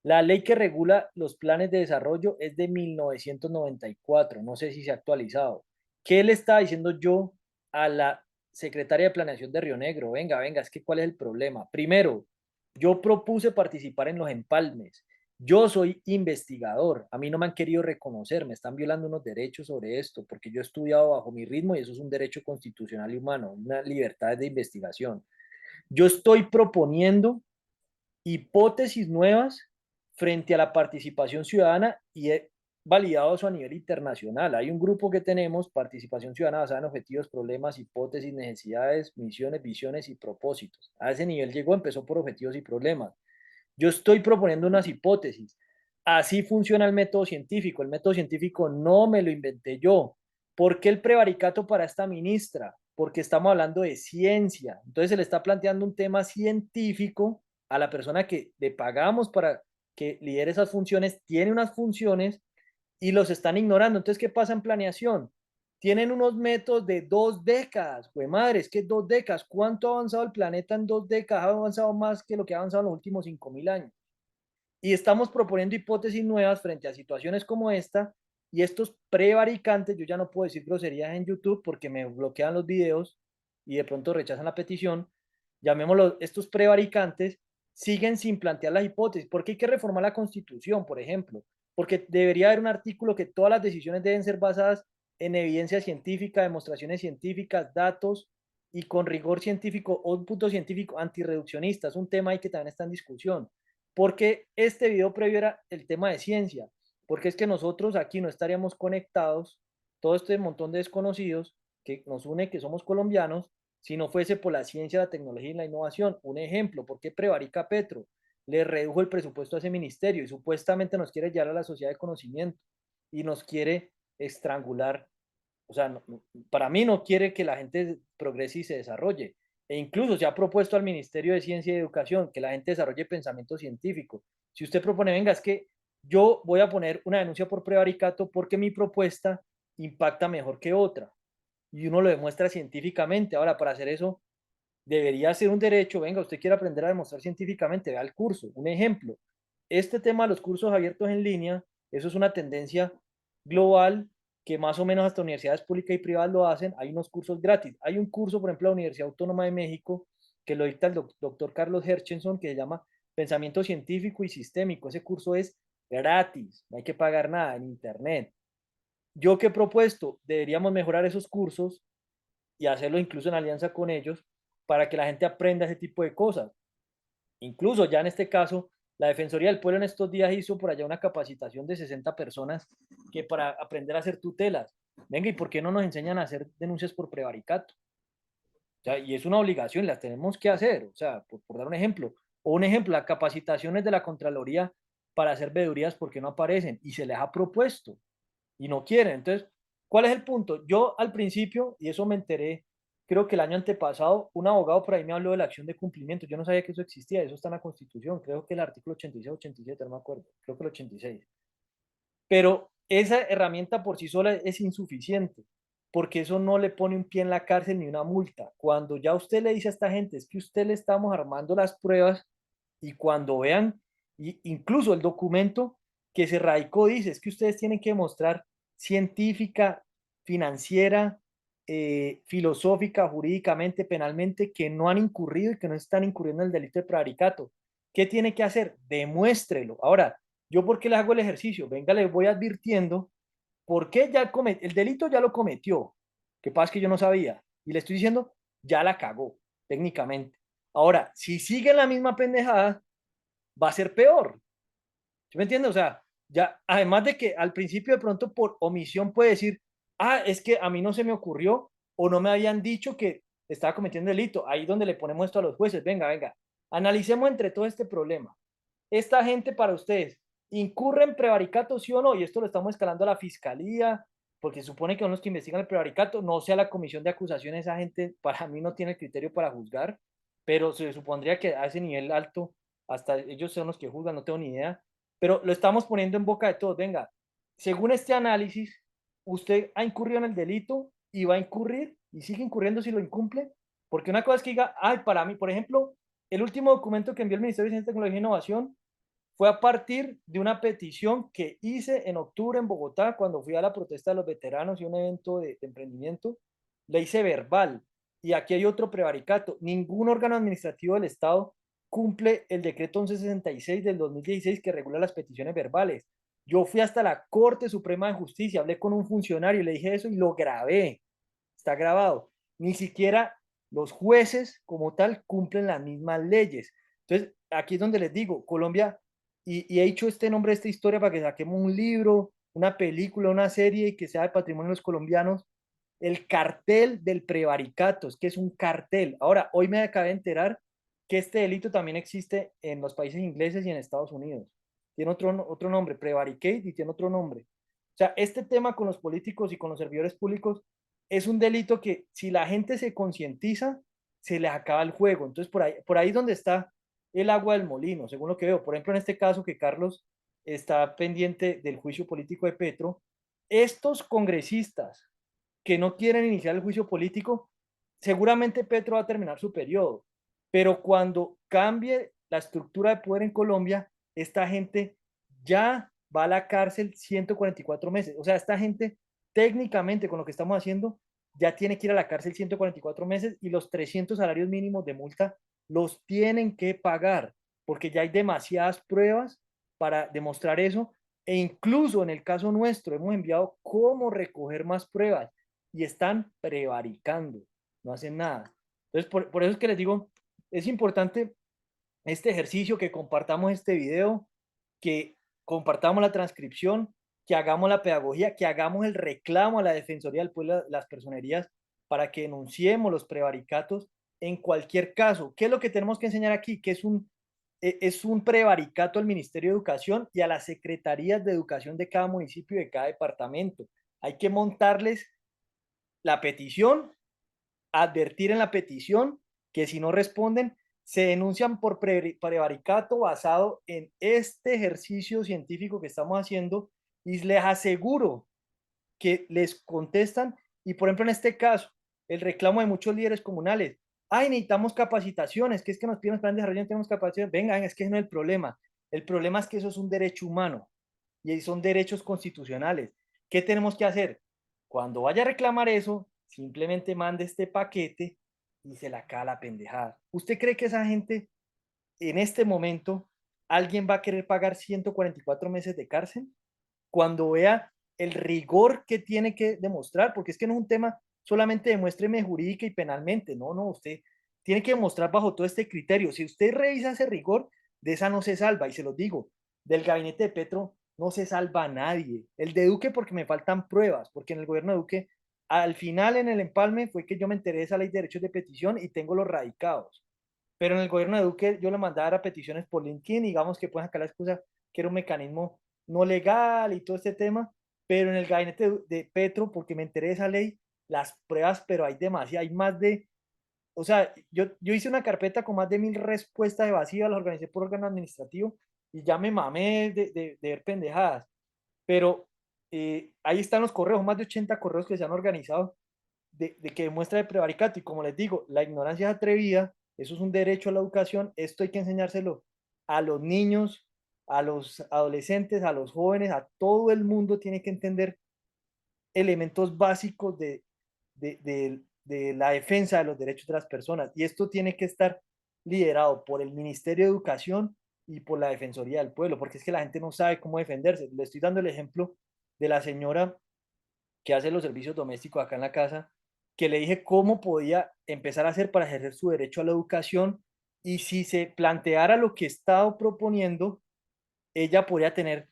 la ley que regula los planes de desarrollo es de 1994, no sé si se ha actualizado. ¿Qué le estaba diciendo yo a la secretaria de Planeación de Río Negro? Venga, venga, es que ¿cuál es el problema? Primero, yo propuse participar en los empalmes. Yo soy investigador, a mí no me han querido reconocer, me están violando unos derechos sobre esto, porque yo he estudiado bajo mi ritmo y eso es un derecho constitucional y humano, una libertad de investigación. Yo estoy proponiendo hipótesis nuevas frente a la participación ciudadana y he validado eso a nivel internacional. Hay un grupo que tenemos, participación ciudadana basada en objetivos, problemas, hipótesis, necesidades, misiones, visiones y propósitos. A ese nivel llegó, empezó por objetivos y problemas. Yo estoy proponiendo unas hipótesis. Así funciona el método científico. El método científico no me lo inventé yo. ¿Por qué el prevaricato para esta ministra? Porque estamos hablando de ciencia. Entonces se le está planteando un tema científico a la persona que le pagamos para que lidere esas funciones, tiene unas funciones y los están ignorando. Entonces, ¿qué pasa en planeación? Tienen unos métodos de 2 décadas. Güey, madre, es que 2 décadas. ¿Cuánto ha avanzado el planeta en 2 décadas? Ha avanzado más que lo que ha avanzado en los últimos 5.000 años. Y estamos proponiendo hipótesis nuevas frente a situaciones como esta. Y estos prevaricantes, yo ya no puedo decir groserías en YouTube porque me bloquean los videos y de pronto rechazan la petición. Llamémoslo, estos prevaricantes siguen sin plantear las hipótesis. ¿Por qué hay que reformar la Constitución, por ejemplo? Porque debería haber un artículo que todas las decisiones deben ser basadas en evidencia científica, demostraciones científicas, datos y con rigor científico o un punto científico antirreduccionista. Es un tema ahí que también está en discusión. Porque este video previo era el tema de ciencia, porque es que nosotros aquí no estaríamos conectados, todo este montón de desconocidos que nos une, que somos colombianos, si no fuese por la ciencia, la tecnología y la innovación. Un ejemplo, ¿por qué prevarica Petro? Le redujo el presupuesto a ese ministerio y supuestamente nos quiere llevar a la sociedad de conocimiento y nos quiere estrangular. O sea, para mí no quiere que la gente progrese y se desarrolle. E incluso se ha propuesto al Ministerio de Ciencia y Educación que la gente desarrolle pensamiento científico. Si usted propone, venga, es que yo voy a poner una denuncia por prevaricato porque mi propuesta impacta mejor que otra. Y uno lo demuestra científicamente. Ahora, para hacer eso, debería ser un derecho. Venga, usted quiere aprender a demostrar científicamente, vea el curso. Un ejemplo, este tema de los cursos abiertos en línea, eso es una tendencia global que más o menos hasta universidades públicas y privadas lo hacen. Hay unos cursos gratis. Hay un curso, por ejemplo, la Universidad Autónoma de México, que lo dicta el doctor Carlos Herchenson, que se llama Pensamiento Científico y Sistémico. Ese curso es gratis, no hay que pagar nada en internet. ¿Yo qué he propuesto? Deberíamos mejorar esos cursos y hacerlo incluso en alianza con ellos para que la gente aprenda ese tipo de cosas. Incluso ya en este caso, la Defensoría del Pueblo en estos días hizo por allá una capacitación de 60 personas que para aprender a hacer tutelas. Venga, ¿y por qué no nos enseñan a hacer denuncias por prevaricato? O sea, y es una obligación, las tenemos que hacer. O sea, por dar un ejemplo. O un ejemplo, las capacitaciones de la Contraloría para hacer veedurías, ¿por qué no aparecen? Y se les ha propuesto y no quieren. Entonces, ¿cuál es el punto? Yo al principio, y eso me enteré, creo que el año antepasado, un abogado por ahí me habló de la acción de cumplimiento. Yo no sabía que eso existía, eso está en la Constitución, creo que el artículo 86, 87, no me acuerdo, creo que el 86. Pero esa herramienta por sí sola es insuficiente, porque eso no le pone un pie en la cárcel ni una multa. Cuando ya usted le dice a esta gente, es que usted le estamos armando las pruebas y cuando vean, incluso el documento que se radicó dice, es que ustedes tienen que mostrar científica, financiera, filosófica, jurídicamente, penalmente, que no han incurrido y que no están incurriendo en el delito de prevaricato. ¿Qué tiene que hacer? Demuéstrelo. Ahora, ¿yo por qué le hago el ejercicio? Venga, le voy advirtiendo por qué ya el delito ya lo cometió. Que pasa es que yo no sabía. Y le estoy diciendo, ya la cagó, técnicamente. Ahora, si sigue la misma pendejada, va a ser peor. ¿Sí me entiende? O sea, ya, además de que al principio de pronto por omisión puede decir, ah, es que a mí no se me ocurrió o no me habían dicho que estaba cometiendo delito. Ahí donde le ponemos esto a los jueces. Venga, venga, analicemos entre todo este problema. Esta gente para ustedes, ¿incurre en prevaricato, sí o no? Y esto lo estamos escalando a la fiscalía, porque se supone que son los que investigan el prevaricato, no sea la comisión de acusación, esa gente para mí no tiene criterio para juzgar, pero se supondría que a ese nivel alto, hasta ellos son los que juzgan, no tengo ni idea, pero lo estamos poniendo en boca de todos. Venga, según este análisis, usted ha incurrido en el delito y va a incurrir y sigue incurriendo si lo incumple, porque una cosa es que diga, ay, para mí, por ejemplo, el último documento que envió el Ministerio de Ciencia, Tecnología e Innovación fue a partir de una petición que hice en octubre en Bogotá, cuando fui a la protesta de los veteranos y un evento de emprendimiento. Le hice verbal. Y aquí hay otro prevaricato. Ningún órgano administrativo del Estado cumple el decreto 1166 del 2016 que regula las peticiones verbales. Yo fui hasta la Corte Suprema de Justicia, hablé con un funcionario, le dije eso y lo grabé. Está grabado. Ni siquiera los jueces como tal cumplen las mismas leyes. Entonces, aquí es donde les digo, Colombia, y he hecho este nombre, esta historia para que saquemos un libro, una película, una serie que sea de patrimonio de los colombianos, el cartel del prevaricato, es que es un cartel. Ahora, hoy me acabé de enterar que este delito también existe en los países ingleses y en Estados Unidos. Tiene otro nombre, prevaricate, y tiene otro nombre. O sea, este tema con los políticos y con los servidores públicos es un delito que si la gente se concientiza, se les acaba el juego. Entonces, por ahí es donde está el agua del molino, según lo que veo. Por ejemplo, en este caso que Carlos está pendiente del juicio político de Petro, estos congresistas que no quieren iniciar el juicio político, seguramente Petro va a terminar su periodo. Pero cuando cambie la estructura de poder en Colombia, esta gente ya va a la cárcel 144 meses. O sea, esta gente técnicamente con lo que estamos haciendo ya tiene que ir a la cárcel 144 meses y los 300 salarios mínimos de multa los tienen que pagar porque ya hay demasiadas pruebas para demostrar eso e incluso en el caso nuestro hemos enviado cómo recoger más pruebas y están prevaricando, no hacen nada. Entonces, por eso es que les digo, es importante este ejercicio, que compartamos este video, que compartamos la transcripción, que hagamos la pedagogía, que hagamos el reclamo a la Defensoría del Pueblo, las personerías, para que denunciemos los prevaricatos en cualquier caso. ¿Qué es lo que tenemos que enseñar aquí? Que es un prevaricato al Ministerio de Educación y a las secretarías de educación de cada municipio y de cada departamento. Hay que montarles la petición, advertir en la petición que si no responden, se denuncian por prevaricato basado en este ejercicio científico que estamos haciendo y les aseguro que les contestan y por ejemplo en este caso, el reclamo de muchos líderes comunales, ay, necesitamos capacitaciones, que es que nos piden plan de desarrollo, no tenemos capacitaciones, vengan, es que no es el problema es que eso es un derecho humano y son derechos constitucionales. ¿Qué tenemos que hacer? Cuando vaya a reclamar eso, simplemente mande este paquete y se la cae la pendejada. ¿Usted cree que esa gente en este momento alguien va a querer pagar 144 meses de cárcel? Cuando vea el rigor que tiene que demostrar, porque es que no es un tema solamente demuéstreme jurídica y penalmente, no, no, usted tiene que demostrar bajo todo este criterio. Si usted revisa ese rigor, de esa no se salva, y se los digo, del gabinete de Petro no se salva a nadie. El de Duque porque me faltan pruebas, porque en el gobierno de Duque, al final en el empalme fue que yo me enteré de esa ley de derechos de petición y tengo los radicados. Pero en el gobierno de Duque yo le mandaba a peticiones por LinkedIn, digamos que pueden sacar la excusa que era un mecanismo no legal y todo este tema, pero en el gabinete de Petro, porque me enteré de esa ley, las pruebas, pero hay demasiado, hay más de, o sea, yo hice una carpeta con más de 1000 respuestas evasivas, las organicé por órgano administrativo y ya me mamé de ver pendejadas, pero ahí están los correos, más de 80 correos que se han organizado de que demuestra de prevaricato. Y como les digo, la ignorancia es atrevida, eso es un derecho a la educación, esto hay que enseñárselo a los niños, a los adolescentes, a los jóvenes, a todo el mundo tiene que entender elementos básicos de la defensa de los derechos de las personas. Y esto tiene que estar liderado por el Ministerio de Educación y por la Defensoría del Pueblo, porque es que la gente no sabe cómo defenderse. Le estoy dando el ejemplo de la señora que hace los servicios domésticos acá en la casa, que le dije cómo podía empezar a hacer para ejercer su derecho a la educación y si se planteara lo que he estado proponiendo, ella podría tener,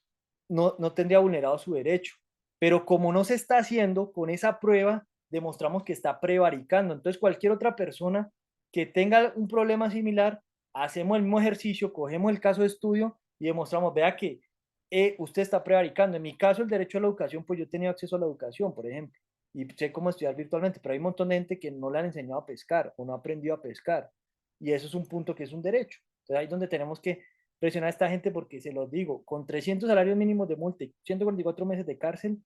no tendría vulnerado su derecho. Pero como no se está haciendo, con esa prueba demostramos que está prevaricando. Entonces cualquier otra persona que tenga un problema similar, hacemos el mismo ejercicio, cogemos el caso de estudio y demostramos, vea que usted está prevaricando. En mi caso, el derecho a la educación, pues yo tenía acceso a la educación, por ejemplo, y sé cómo estudiar virtualmente, pero hay un montón de gente que no le han enseñado a pescar o no ha aprendido a pescar. Y eso es un punto que es un derecho. Entonces ahí es donde tenemos que presionar a esta gente porque se los digo, con 300 salarios mínimos de multa y 144 meses de cárcel,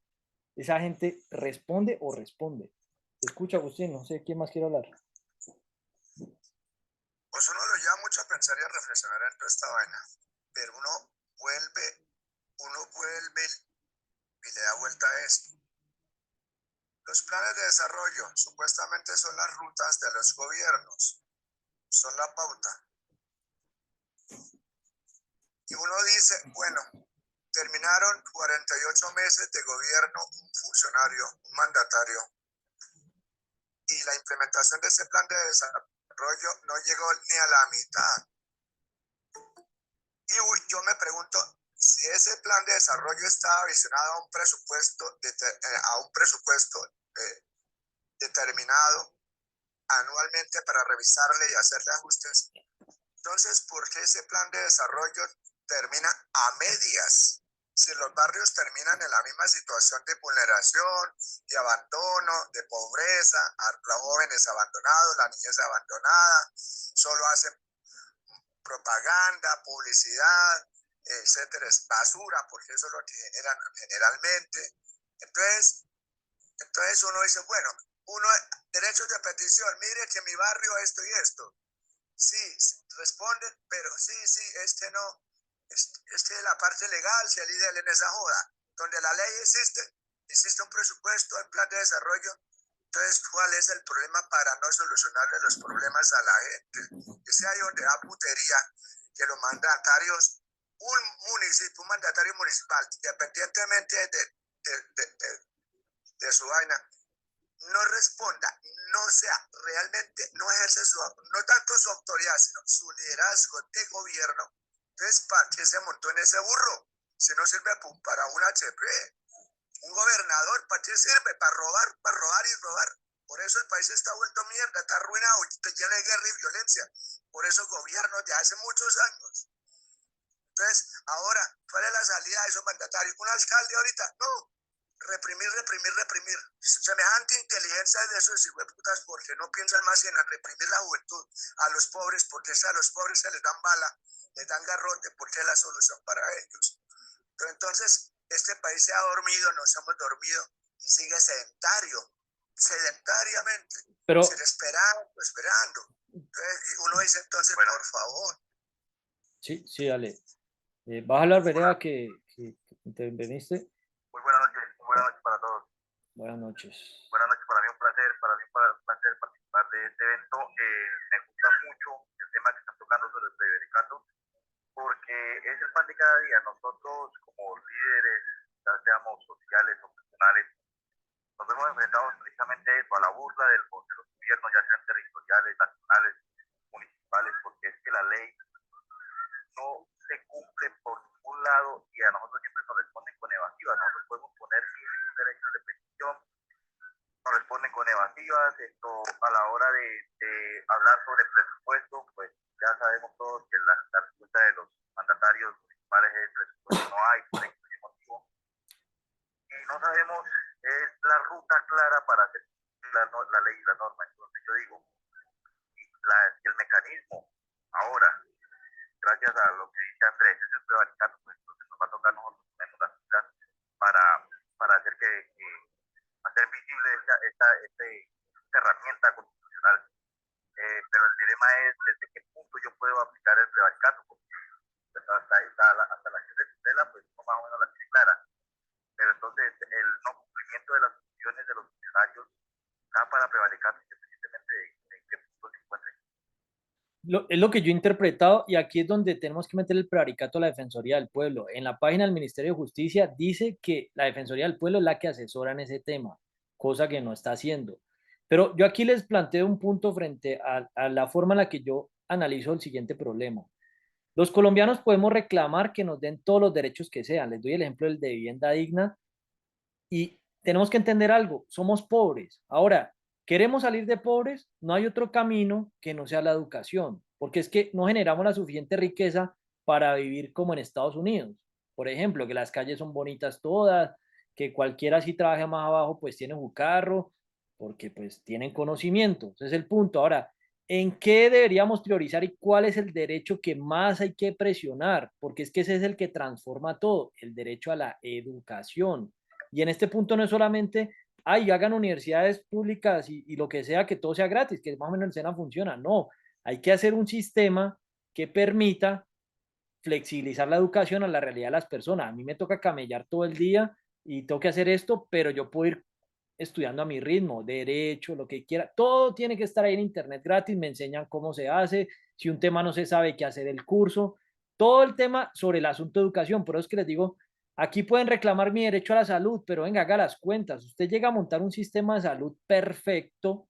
esa gente responde o responde. Escucha, Agustín, no sé quién más quiere hablar. Pues uno lo lleva mucho a pensar y a reflexionar en toda esta vaina, pero uno vuelve y le da vuelta a esto. Los planes de desarrollo supuestamente son las rutas de los gobiernos, son la pauta. Y uno dice, bueno, terminaron 48 meses de gobierno, un funcionario, un mandatario, y la implementación de ese plan de desarrollo no llegó ni a la mitad. Y yo me pregunto si ese plan de desarrollo estaba visionado a un presupuesto determinado anualmente para revisarle y hacerle ajustes. Entonces, ¿por qué ese plan de desarrollo termina a medias? Si los barrios terminan en la misma situación de vulneración, de abandono, de pobreza, los jóvenes abandonados, la niñez abandonada, solo hacen propaganda, publicidad, etcétera, es basura, porque eso es lo que generan generalmente. Entonces uno dice, bueno, derechos de petición, mire que mi barrio esto y esto. Sí, responden, pero sí, este no, este es la parte legal, se lidera en esa joda, donde la ley existe un presupuesto, el plan de desarrollo. Entonces, ¿cuál es el problema para no solucionarle los problemas a la gente? Que sea ahí donde da putería, que los mandatarios, un mandatario municipal, independientemente de su vaina, no responda, no sea realmente, no ejerce no tanto su autoridad, sino su liderazgo de gobierno. Entonces, ¿para qué se montó en ese burro? Si no sirve para un HP, un gobernador, ¿para qué sirve? Para robar y robar. Por eso el país está vuelto mierda, está arruinado, está lleno de guerra y violencia. Por eso gobiernos de hace muchos años. Entonces, ahora, ¿cuál es la salida de esos mandatarios? ¿Un alcalde ahorita? No, reprimir, reprimir, reprimir. Semejante inteligencia de esos hijueputas porque no piensan más en reprimir la juventud, a los pobres, porque a los pobres se les dan bala, les dan garrote, porque es la solución para ellos. Entonces, este país se ha dormido, nos hemos dormido y sigue sedentariamente, Pero, sin esperando. Entonces, uno dice entonces, bueno, por favor. sí, sí, dale. ¿Vas a hablar, Vereda, que interveniste? Muy buenas noches para todos. Buenas noches. Buenas noches, para mí un placer, participar de este evento. Me gusta mucho el tema que están tocando sobre el prevaricato, porque es el pan de cada día. Nosotros como líderes, ya seamos sociales o enfrentados precisamente a eso, a la burla de los gobiernos, ya sean territoriales, nacionales, municipales, porque es que la ley no se cumple por ningún lado y a nosotros siempre nos responden con evasivas. Nosotros podemos poner mil derechos de petición, nos responden con evasivas. Esto a la hora de hablar sobre presupuesto, pues ya sabemos todos que la respuesta de los mandatarios municipales es presupuesto no hay, por X motivo. Y no sabemos es la ruta clara para hacer la ley y la norma. Entonces yo digo, y el mecanismo ahora, gracias a lo que dice Andrés, es el prevaricato, pues entonces nos va a tocar nosotros ponernos las pilas para, para hacer que hacer visible esta herramienta constitucional. Pero el dilema es desde qué punto yo puedo aplicar el prevaricato, porque pues, hasta la que se tutela, pues no más o menos la tiene clara. Pero entonces el no cumplimiento de las funciones de los funcionarios da para prevaricato independientemente de qué punto se encuentre. Es lo que yo he interpretado y aquí es donde tenemos que meter el prevaricato a la Defensoría del Pueblo. En la página del Ministerio de Justicia dice que la Defensoría del Pueblo es la que asesora en ese tema, cosa que no está haciendo. Pero yo aquí les planteo un punto frente a la forma en la que yo analizo el siguiente problema. Los colombianos podemos reclamar que nos den todos los derechos que sean. Les doy el ejemplo del de vivienda digna y tenemos que entender algo, somos pobres. Ahora, queremos salir de pobres, no hay otro camino que no sea la educación, porque es que no generamos la suficiente riqueza para vivir como en Estados Unidos. Por ejemplo, que las calles son bonitas todas, que cualquiera si trabaja más abajo pues tiene un carro, porque pues tienen conocimiento. Ese es el punto. Ahora, ¿en qué deberíamos priorizar y cuál es el derecho que más hay que presionar? Porque es que ese es el que transforma todo, el derecho a la educación. Y en este punto no es solamente, ay, hagan universidades públicas y lo que sea, que todo sea gratis, que más o menos el SENA funciona. No, hay que hacer un sistema que permita flexibilizar la educación a la realidad de las personas. A mí me toca camellar todo el día y tengo que hacer esto, pero yo puedo ir estudiando a mi ritmo, derecho, lo que quiera. Todo tiene que estar ahí en internet gratis, me enseñan cómo se hace, si un tema no se sabe, qué hacer el curso, todo el tema sobre el asunto de educación. Por eso es que les digo, aquí pueden reclamar mi derecho a la salud, pero venga, haga las cuentas. Usted llega a montar un sistema de salud perfecto,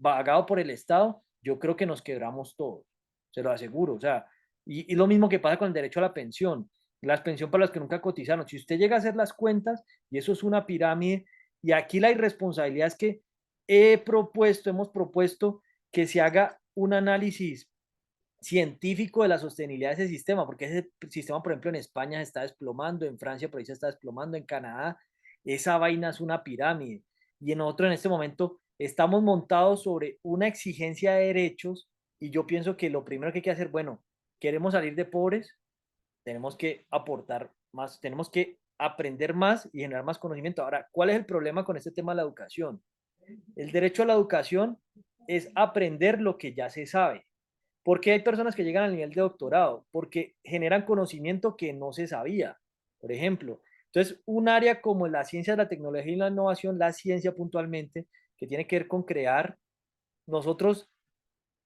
pagado por el Estado, yo creo que nos quebramos todos, se lo aseguro. O sea, y lo mismo que pasa con el derecho a la pensión, las pensiones para los que nunca cotizaron. Si usted llega a hacer las cuentas, y eso es una pirámide, y aquí la irresponsabilidad es que hemos propuesto que se haga un análisis científico de la sostenibilidad de ese sistema, porque ese sistema, por ejemplo, en España se está desplomando, en Francia por ahí se está desplomando, en Canadá, esa vaina es una pirámide. Y en otro, en este momento, estamos montados sobre una exigencia de derechos y yo pienso que lo primero que hay que hacer, bueno, queremos salir de pobres, tenemos que aportar más, tenemos que aprender más y generar más conocimiento. Ahora, ¿cuál es el problema con este tema de la educación? El derecho a la educación es aprender lo que ya se sabe. ¿Por qué hay personas que llegan al nivel de doctorado? Porque generan conocimiento que no se sabía, por ejemplo. Entonces, un área como la ciencia, la tecnología y la innovación, la ciencia puntualmente, que tiene que ver con crear, nosotros,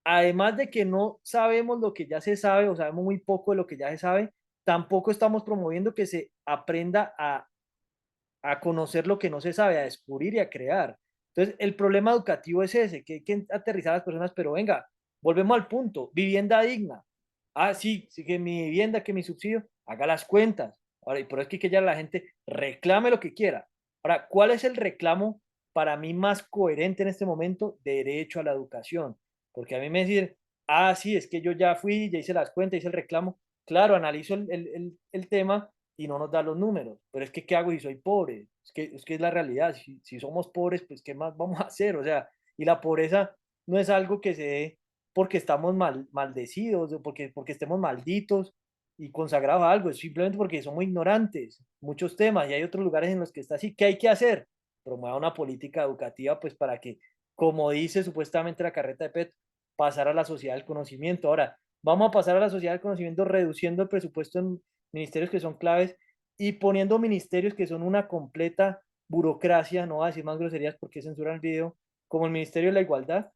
además de que no sabemos lo que ya se sabe o sabemos muy poco de lo que ya se sabe, tampoco estamos promoviendo que se aprenda a conocer lo que no se sabe, a descubrir y a crear. Entonces, el problema educativo es ese, que hay que aterrizar a las personas, pero venga, volvemos al punto, vivienda digna. Ah, sí, sí que mi vivienda, que mi subsidio, haga las cuentas. Ahora, y por eso es que ya la gente reclame lo que quiera. Ahora, ¿cuál es el reclamo para mí más coherente en este momento? Derecho a la educación. Porque a mí me dicen, ah, sí, es que yo ya fui, ya hice las cuentas, hice el reclamo. Claro, analizo el tema y no nos da los números. Pero es que, ¿qué hago si soy pobre? Es que es la realidad. Si somos pobres, pues, ¿qué más vamos a hacer? O sea, y la pobreza no es algo que se dé porque estamos maldecidos, o porque estemos malditos y consagrados a algo, es simplemente porque somos ignorantes, muchos temas, y hay otros lugares en los que está así. ¿Qué hay que hacer? Promueva una política educativa, pues para que, como dice supuestamente la carreta de Petro, pasar a la sociedad del conocimiento. Ahora, vamos a pasar a la sociedad del conocimiento reduciendo el presupuesto en ministerios que son claves y poniendo ministerios que son una completa burocracia, no voy a decir más groserías porque censuran el video, como el Ministerio de la Igualdad.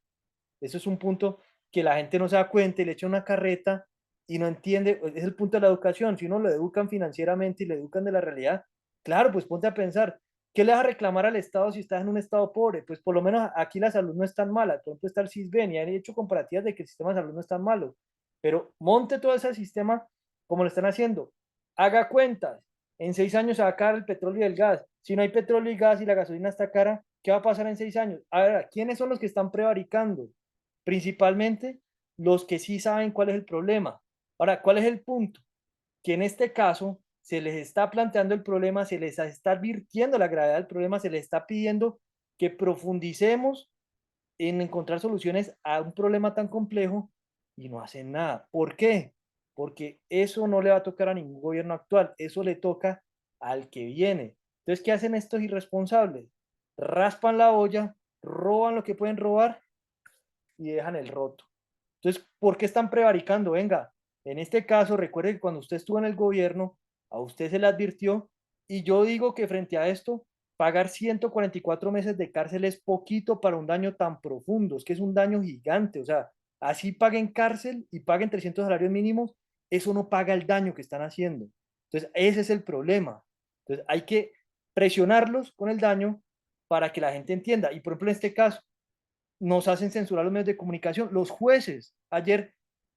Eso es un punto que la gente no se da cuenta y le echa una carreta y no entiende, es el punto de la educación, si uno lo educan financieramente y le educan de la realidad, claro, pues ponte a pensar, ¿Qué le vas a reclamar al Estado si estás en un Estado pobre? Pues por lo menos aquí la salud no es tan mala. Por ejemplo, está el CISBEN y han hecho comparativas de que el sistema de salud no es tan malo. Pero monte todo ese sistema como lo están haciendo. Haga cuentas. En 6 años se va a acabar el petróleo y el gas. Si no hay petróleo y gas y la gasolina está cara, ¿qué va a pasar en 6 años? A ver, ¿quiénes son los que están prevaricando? Principalmente los que sí saben cuál es el problema. Ahora, ¿cuál es el punto? Que en este caso se les está planteando el problema, se les está advirtiendo la gravedad del problema, se les está pidiendo que profundicemos en encontrar soluciones a un problema tan complejo y no hacen nada. ¿Por qué? Porque eso no le va a tocar a ningún gobierno actual, eso le toca al que viene. Entonces, ¿qué hacen estos irresponsables? Raspan la olla, roban lo que pueden robar y dejan el roto. Entonces, ¿por qué están prevaricando? Venga, en este caso, recuerde que cuando usted estuvo en el gobierno, a usted se le advirtió, y yo digo que frente a esto, pagar 144 meses de cárcel es poquito para un daño tan profundo, es que es un daño gigante, o sea, así paguen cárcel y paguen 300 salarios mínimos, eso no paga el daño que están haciendo. Entonces, ese es el problema. Entonces, hay que presionarlos con el daño para que la gente entienda. Y por ejemplo, en este caso, nos hacen censurar los medios de comunicación. Los jueces, ayer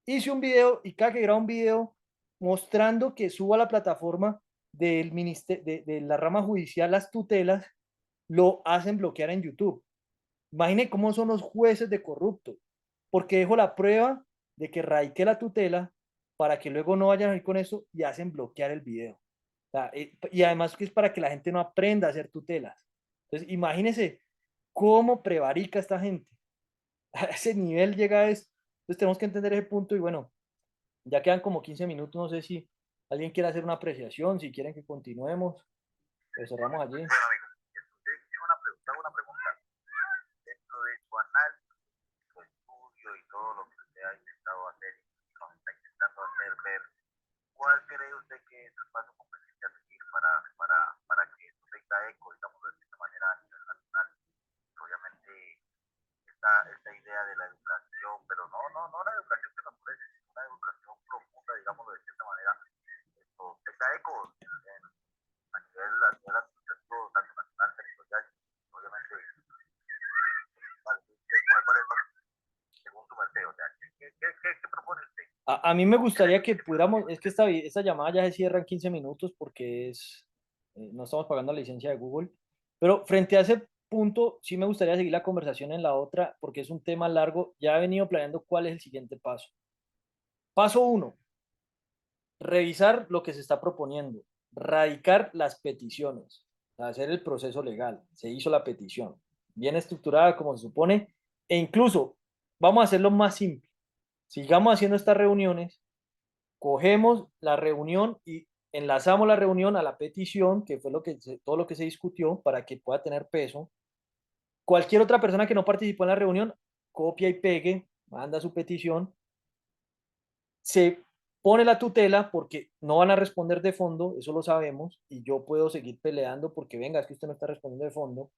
hice un video y cada que graba un video mostrando que suba a la plataforma del ministerio, de la rama judicial las tutelas, lo hacen bloquear en YouTube. Imagine cómo son los jueces de corruptos, porque dejo la prueba de que radiqué la tutela para que luego no vayan a ir con eso y hacen bloquear el video. O sea, y además que es para que la gente no aprenda a hacer tutelas. Entonces, imagínense cómo prevarica esta gente. A ese nivel llega esto. Entonces tenemos que entender ese punto y bueno, ya quedan como 15 minutos, no sé si alguien quiere hacer una apreciación, si quieren que continuemos, pues cerramos allí. Bueno, amigo, tengo una pregunta. Dentro de tu análisis, tu estudio y todo lo que usted ha intentado hacer y nos está intentando hacer ver, ¿cuál cree usted que es el paso conveniente a seguir para que esto tenga eco, digamos, de cierta manera a nivel nacional? Obviamente, esta idea de la educación, pero no la educación que nos ofrece, sino una educación profunda, digamos, de cierta manera, esto tenga eco a nivel administrativo, tanto nacional, territorial, obviamente, ¿cuál es, según tu merced? O sea, ¿qué propone usted? A mí me gustaría que pudiéramos, es que esta llamada ya se cierra en 15 minutos porque no estamos pagando la licencia de Google, pero frente a ese punto sí me gustaría seguir la conversación en la otra porque es un tema largo, ya he venido planeando cuál es el siguiente paso. Paso uno, revisar lo que se está proponiendo, radicar las peticiones, hacer el proceso legal. Se hizo la petición, bien estructurada como se supone, e incluso vamos a hacerlo más simple. Sigamos haciendo estas reuniones, cogemos la reunión y enlazamos la reunión a la petición, que fue todo lo que se discutió para que pueda tener peso. Cualquier otra persona que no participó en la reunión, copia y pegue, manda su petición, se pone la tutela porque no van a responder de fondo, eso lo sabemos, y yo puedo seguir peleando porque venga, es que usted no está respondiendo de fondo.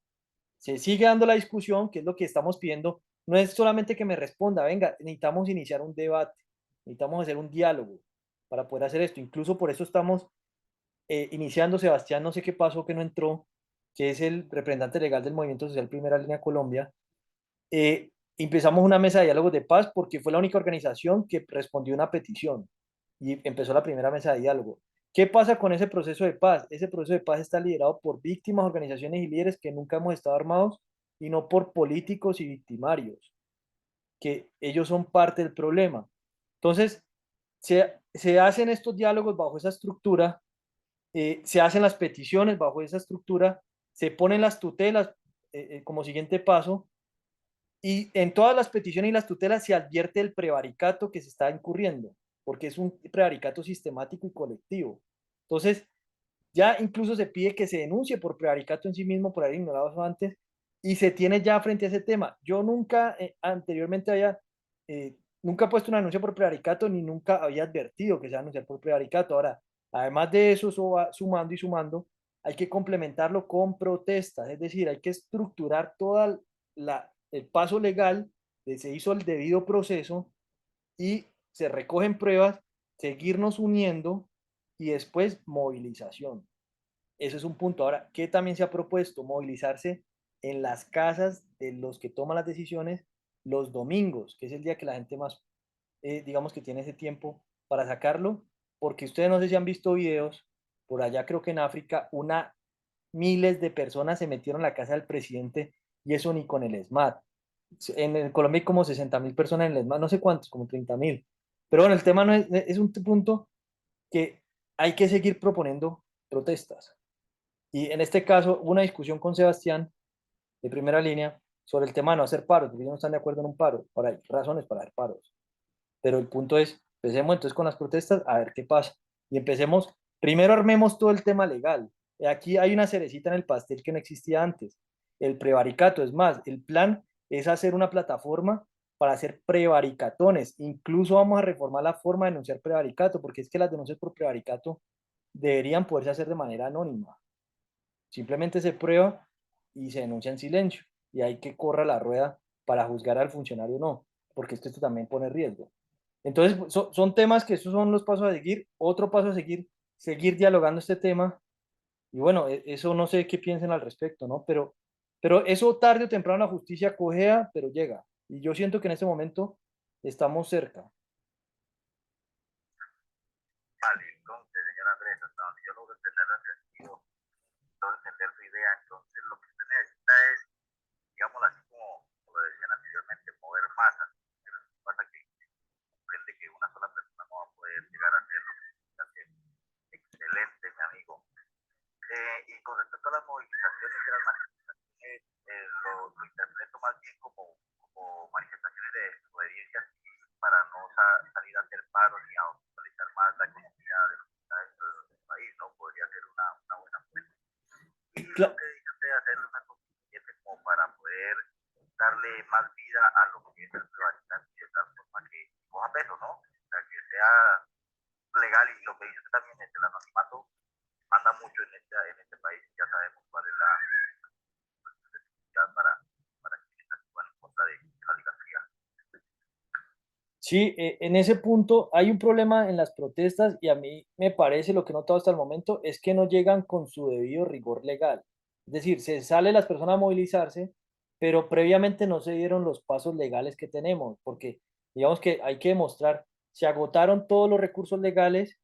Se sigue dando la discusión, que es lo que estamos pidiendo. No es solamente que me responda, venga, necesitamos iniciar un debate, necesitamos hacer un diálogo para poder hacer esto. Incluso por eso estamos iniciando, Sebastián, no sé qué pasó, que no entró, que es el representante legal del Movimiento Social Primera Línea Colombia. Empezamos una mesa de diálogos de paz porque fue la única organización que respondió una petición y empezó la primera mesa de diálogo. ¿Qué pasa con ese proceso de paz? Ese proceso de paz está liderado por víctimas, organizaciones y líderes que nunca hemos estado armados y no por políticos y victimarios, que ellos son parte del problema. Entonces, se hacen estos diálogos bajo esa estructura, se hacen las peticiones bajo esa estructura, se ponen las tutelas como siguiente paso y en todas las peticiones y las tutelas se advierte el prevaricato que se está incurriendo, porque es un prevaricato sistemático y colectivo. Entonces, ya incluso se pide que se denuncie por prevaricato en sí mismo, por haber ignorado eso antes, y se tiene ya frente a ese tema. Yo nunca anteriormente nunca he puesto una denuncia por prevaricato, ni nunca había advertido que se va a anunciar por prevaricato. Ahora, además de eso, eso va sumando y sumando, hay que complementarlo con protestas, es decir, hay que estructurar toda el paso legal, se hizo el debido proceso y se recogen pruebas, seguirnos uniendo y después movilización. eso es un punto. Ahora, ¿qué también se ha propuesto? Movilizarse en las casas de los que toman las decisiones los domingos, que es el día que la gente más, digamos que tiene ese tiempo para sacarlo, porque ustedes no sé si han visto videos, por allá creo que en África, miles de personas se metieron a la casa del presidente y eso ni con el ESMAD. En Colombia hay como 60.000 personas en el ESMAD, no sé cuántos, como 30.000. Pero bueno, el tema no es un punto que hay que seguir proponiendo protestas. Y en este caso, hubo una discusión con Sebastián de primera línea sobre el tema de no hacer paros, porque ellos no están de acuerdo en un paro. Ahora hay razones para hacer paros. Pero el punto es, empecemos entonces con las protestas a ver qué pasa. Y empecemos, primero armemos todo el tema legal. Aquí hay una cerecita en el pastel que no existía antes, el prevaricato. Es más, el plan es hacer una plataforma para hacer prevaricatones. Incluso vamos a reformar la forma de denunciar prevaricato, porque es que las denuncias por prevaricato deberían poderse hacer de manera anónima. Simplemente se prueba y se denuncia en silencio. Y hay que corra la rueda para juzgar al funcionario o no, porque esto también pone riesgo. Entonces, son temas que esos son los pasos a seguir. Otro paso a seguir, seguir dialogando este tema. Y bueno, eso no sé qué piensen al respecto, ¿no? Pero eso tarde o temprano la justicia cojea, pero llega. Y yo siento que en este momento estamos cerca. Vale, entonces, señor Andrés, hasta donde yo logro entender el sentido, logro entender su idea, entonces lo que usted necesita es, digamos así como lo decían anteriormente, mover masas. Pero lo que pasa es que comprende que una sola persona no va a poder llegar a hacer lo que necesita hacer. Excelente, mi amigo. Y con respecto a las movilizaciones de las manifestaciones, lo interpreto más bien como manifestaciones de desobediencia civil para no salir a hacer paros ni a obstaculizar más la economía de lo que está dentro del país, ¿no? Podría ser una buena fuente. Y lo Cla- que dice usted, hacer una constituyente como para poder darle más vida a lo que es el privatizar y de tal forma que coja peso, ¿no? O sea, que sea legal y lo que dice usted también es el anonimato manda mucho en este país, ya sabemos cuál es la necesidad para quienes actúan en contra de la oligarquía. Sí, en ese punto hay un problema en las protestas y a mí me parece lo que he notado hasta el momento es que no llegan con su debido rigor legal. Es decir, se sale las personas a movilizarse, pero previamente no se dieron los pasos legales que tenemos, porque digamos que hay que demostrar, se agotaron todos los recursos legales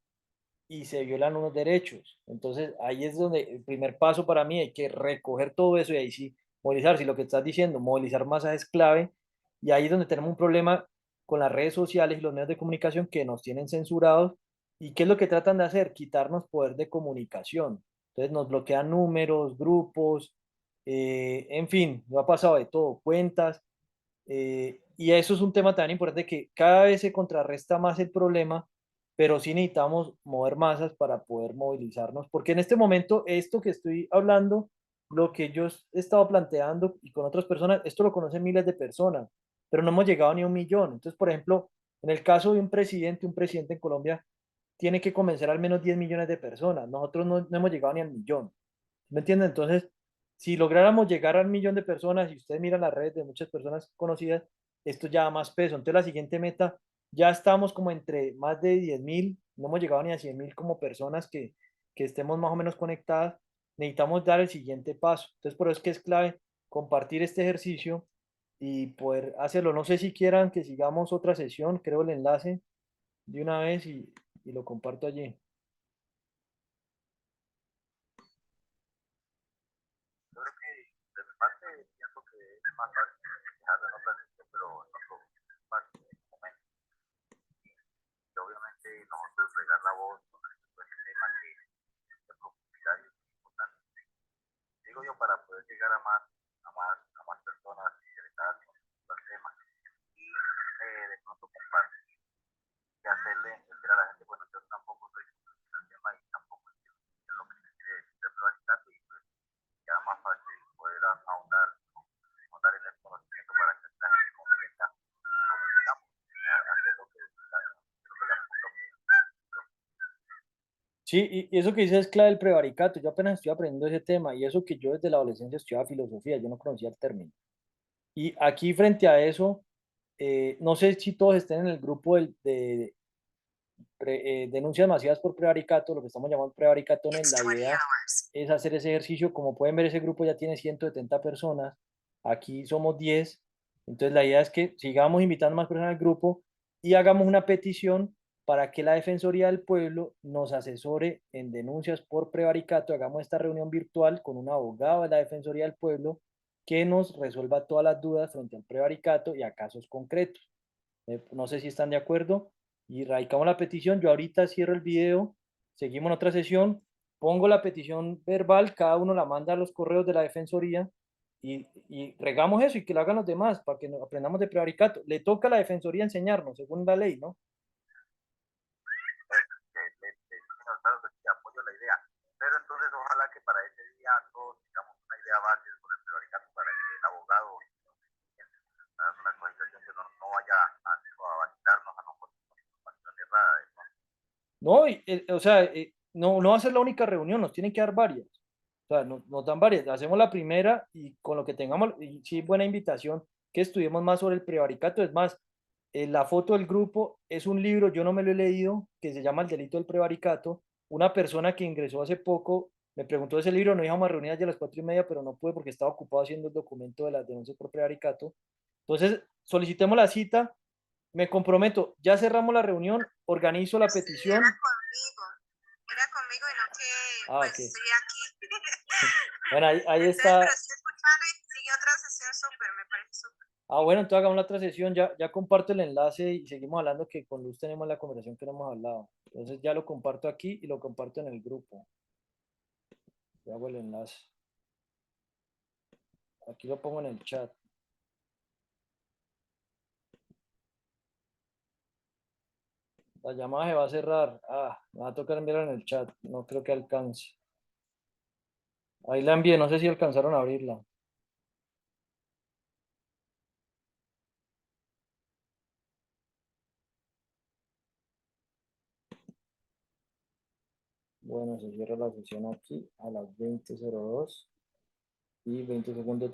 y se violan unos derechos. Entonces ahí es donde el primer paso para mí hay que recoger todo eso y ahí sí movilizar. Si lo que estás diciendo, movilizar masas es clave y ahí es donde tenemos un problema con las redes sociales y los medios de comunicación que nos tienen censurados. ¿Y qué es lo que tratan de hacer? Quitarnos poder de comunicación. Entonces nos bloquean números, grupos, en fin, no ha pasado de todo, cuentas. Y eso es un tema tan importante que cada vez se contrarresta más el problema, pero sí necesitamos mover masas para poder movilizarnos, porque en este momento esto que estoy hablando, lo que yo he estado planteando y con otras personas, esto lo conocen miles de personas, pero no hemos llegado ni a 1 millón. Entonces, por ejemplo, en el caso de un presidente en Colombia tiene que convencer al menos 10 millones de personas. Nosotros no hemos llegado ni al millón. ¿Me entienden? Entonces, si lográramos llegar al 1 millón de personas y ustedes miran las redes de muchas personas conocidas, esto ya da más peso. Entonces, la siguiente meta, ya estamos como entre más de 10.000, no hemos llegado ni a 100.000 como personas que estemos más o menos conectadas. Necesitamos dar el siguiente paso. Entonces, por eso es que es clave compartir este ejercicio y poder hacerlo. No sé si quieran que sigamos otra sesión, creo el enlace de una vez y lo comparto allí. Yo creo que de mi parte pienso que es más fácil dejarlo en otra sesión, pero no todo es fácil en este momento. Y obviamente nosotros pegar la voz sobre este tema que de profundidad y es importante. Digo yo para poder llegar a más personas interesadas en el tema y de pronto compartir y hacerle entender a la gente, bueno, yo tampoco soy en el tema y tampoco entiendo lo que se quiere regularizar y pues ya más fácil poder ahondar en el conocimiento para que la gente comprenda digamos, hacer lo que la puta Sí, y eso que dices es clave el prevaricato. Yo apenas estoy aprendiendo ese tema y eso que yo desde la adolescencia estudiaba filosofía, yo no conocía el término. Y aquí frente a eso, no sé si todos estén en el grupo denuncias masivas por prevaricato, lo que estamos llamando prevaricatones, la idea es hacer ese ejercicio. Como pueden ver, ese grupo ya tiene 170 personas, aquí somos 10, entonces la idea es que sigamos invitando más personas al grupo y hagamos una petición para que la Defensoría del Pueblo nos asesore en denuncias por prevaricato. Hagamos esta reunión virtual con un abogado de la Defensoría del Pueblo que nos resuelva todas las dudas frente al prevaricato y a casos concretos. No sé si están de acuerdo y radicamos la petición. Yo ahorita cierro el video, seguimos en otra sesión, pongo la petición verbal, cada uno la manda a los correos de la Defensoría y regamos eso y que lo hagan los demás para que nos aprendamos de prevaricato. Le toca a la Defensoría enseñarnos, según la ley, ¿no? Claro que sí, apoyo la idea. Pero entonces ojalá que para ese día todos tengamos una idea base sobre el prevaricato para que el abogado haga una comunicación que no vaya a validarnos a nosotros con información errada. No, o sea, no va a ser la única reunión, nos tienen que dar varias. O sea, nos dan varias. Hacemos la primera y con lo que tengamos, y sí, buena invitación, que estudiemos más sobre el prevaricato. Es más, la foto del grupo es un libro, yo no me lo he leído, que se llama El delito del prevaricato. Una persona que ingresó hace poco me preguntó de ese libro, nos íbamos a reunir ayer a las 4:30, pero no pude porque estaba ocupado haciendo el documento de las denuncias por prevaricato. Entonces, solicitemos la cita, me comprometo, ya cerramos la reunión, organizo la Sí, petición. era conmigo y no que Ah, pues ok. estoy aquí. Bueno, ahí Entonces, pero está. estoy escuchando y sigue otra sesión súper, me parece súper. Ah, bueno, entonces hagamos la otra sesión, ya comparto el enlace y seguimos hablando que con Luz tenemos la conversación que no hemos hablado. Entonces ya lo comparto aquí y lo comparto en el grupo. Ya hago el enlace. Aquí lo pongo en el chat. La llamada se va a cerrar. Ah, me va a tocar enviarla en el chat. No creo que alcance. Ahí la envié, no sé si alcanzaron a abrirla. Bueno, se cierra la sesión aquí a las 20:02 y 20 segundos.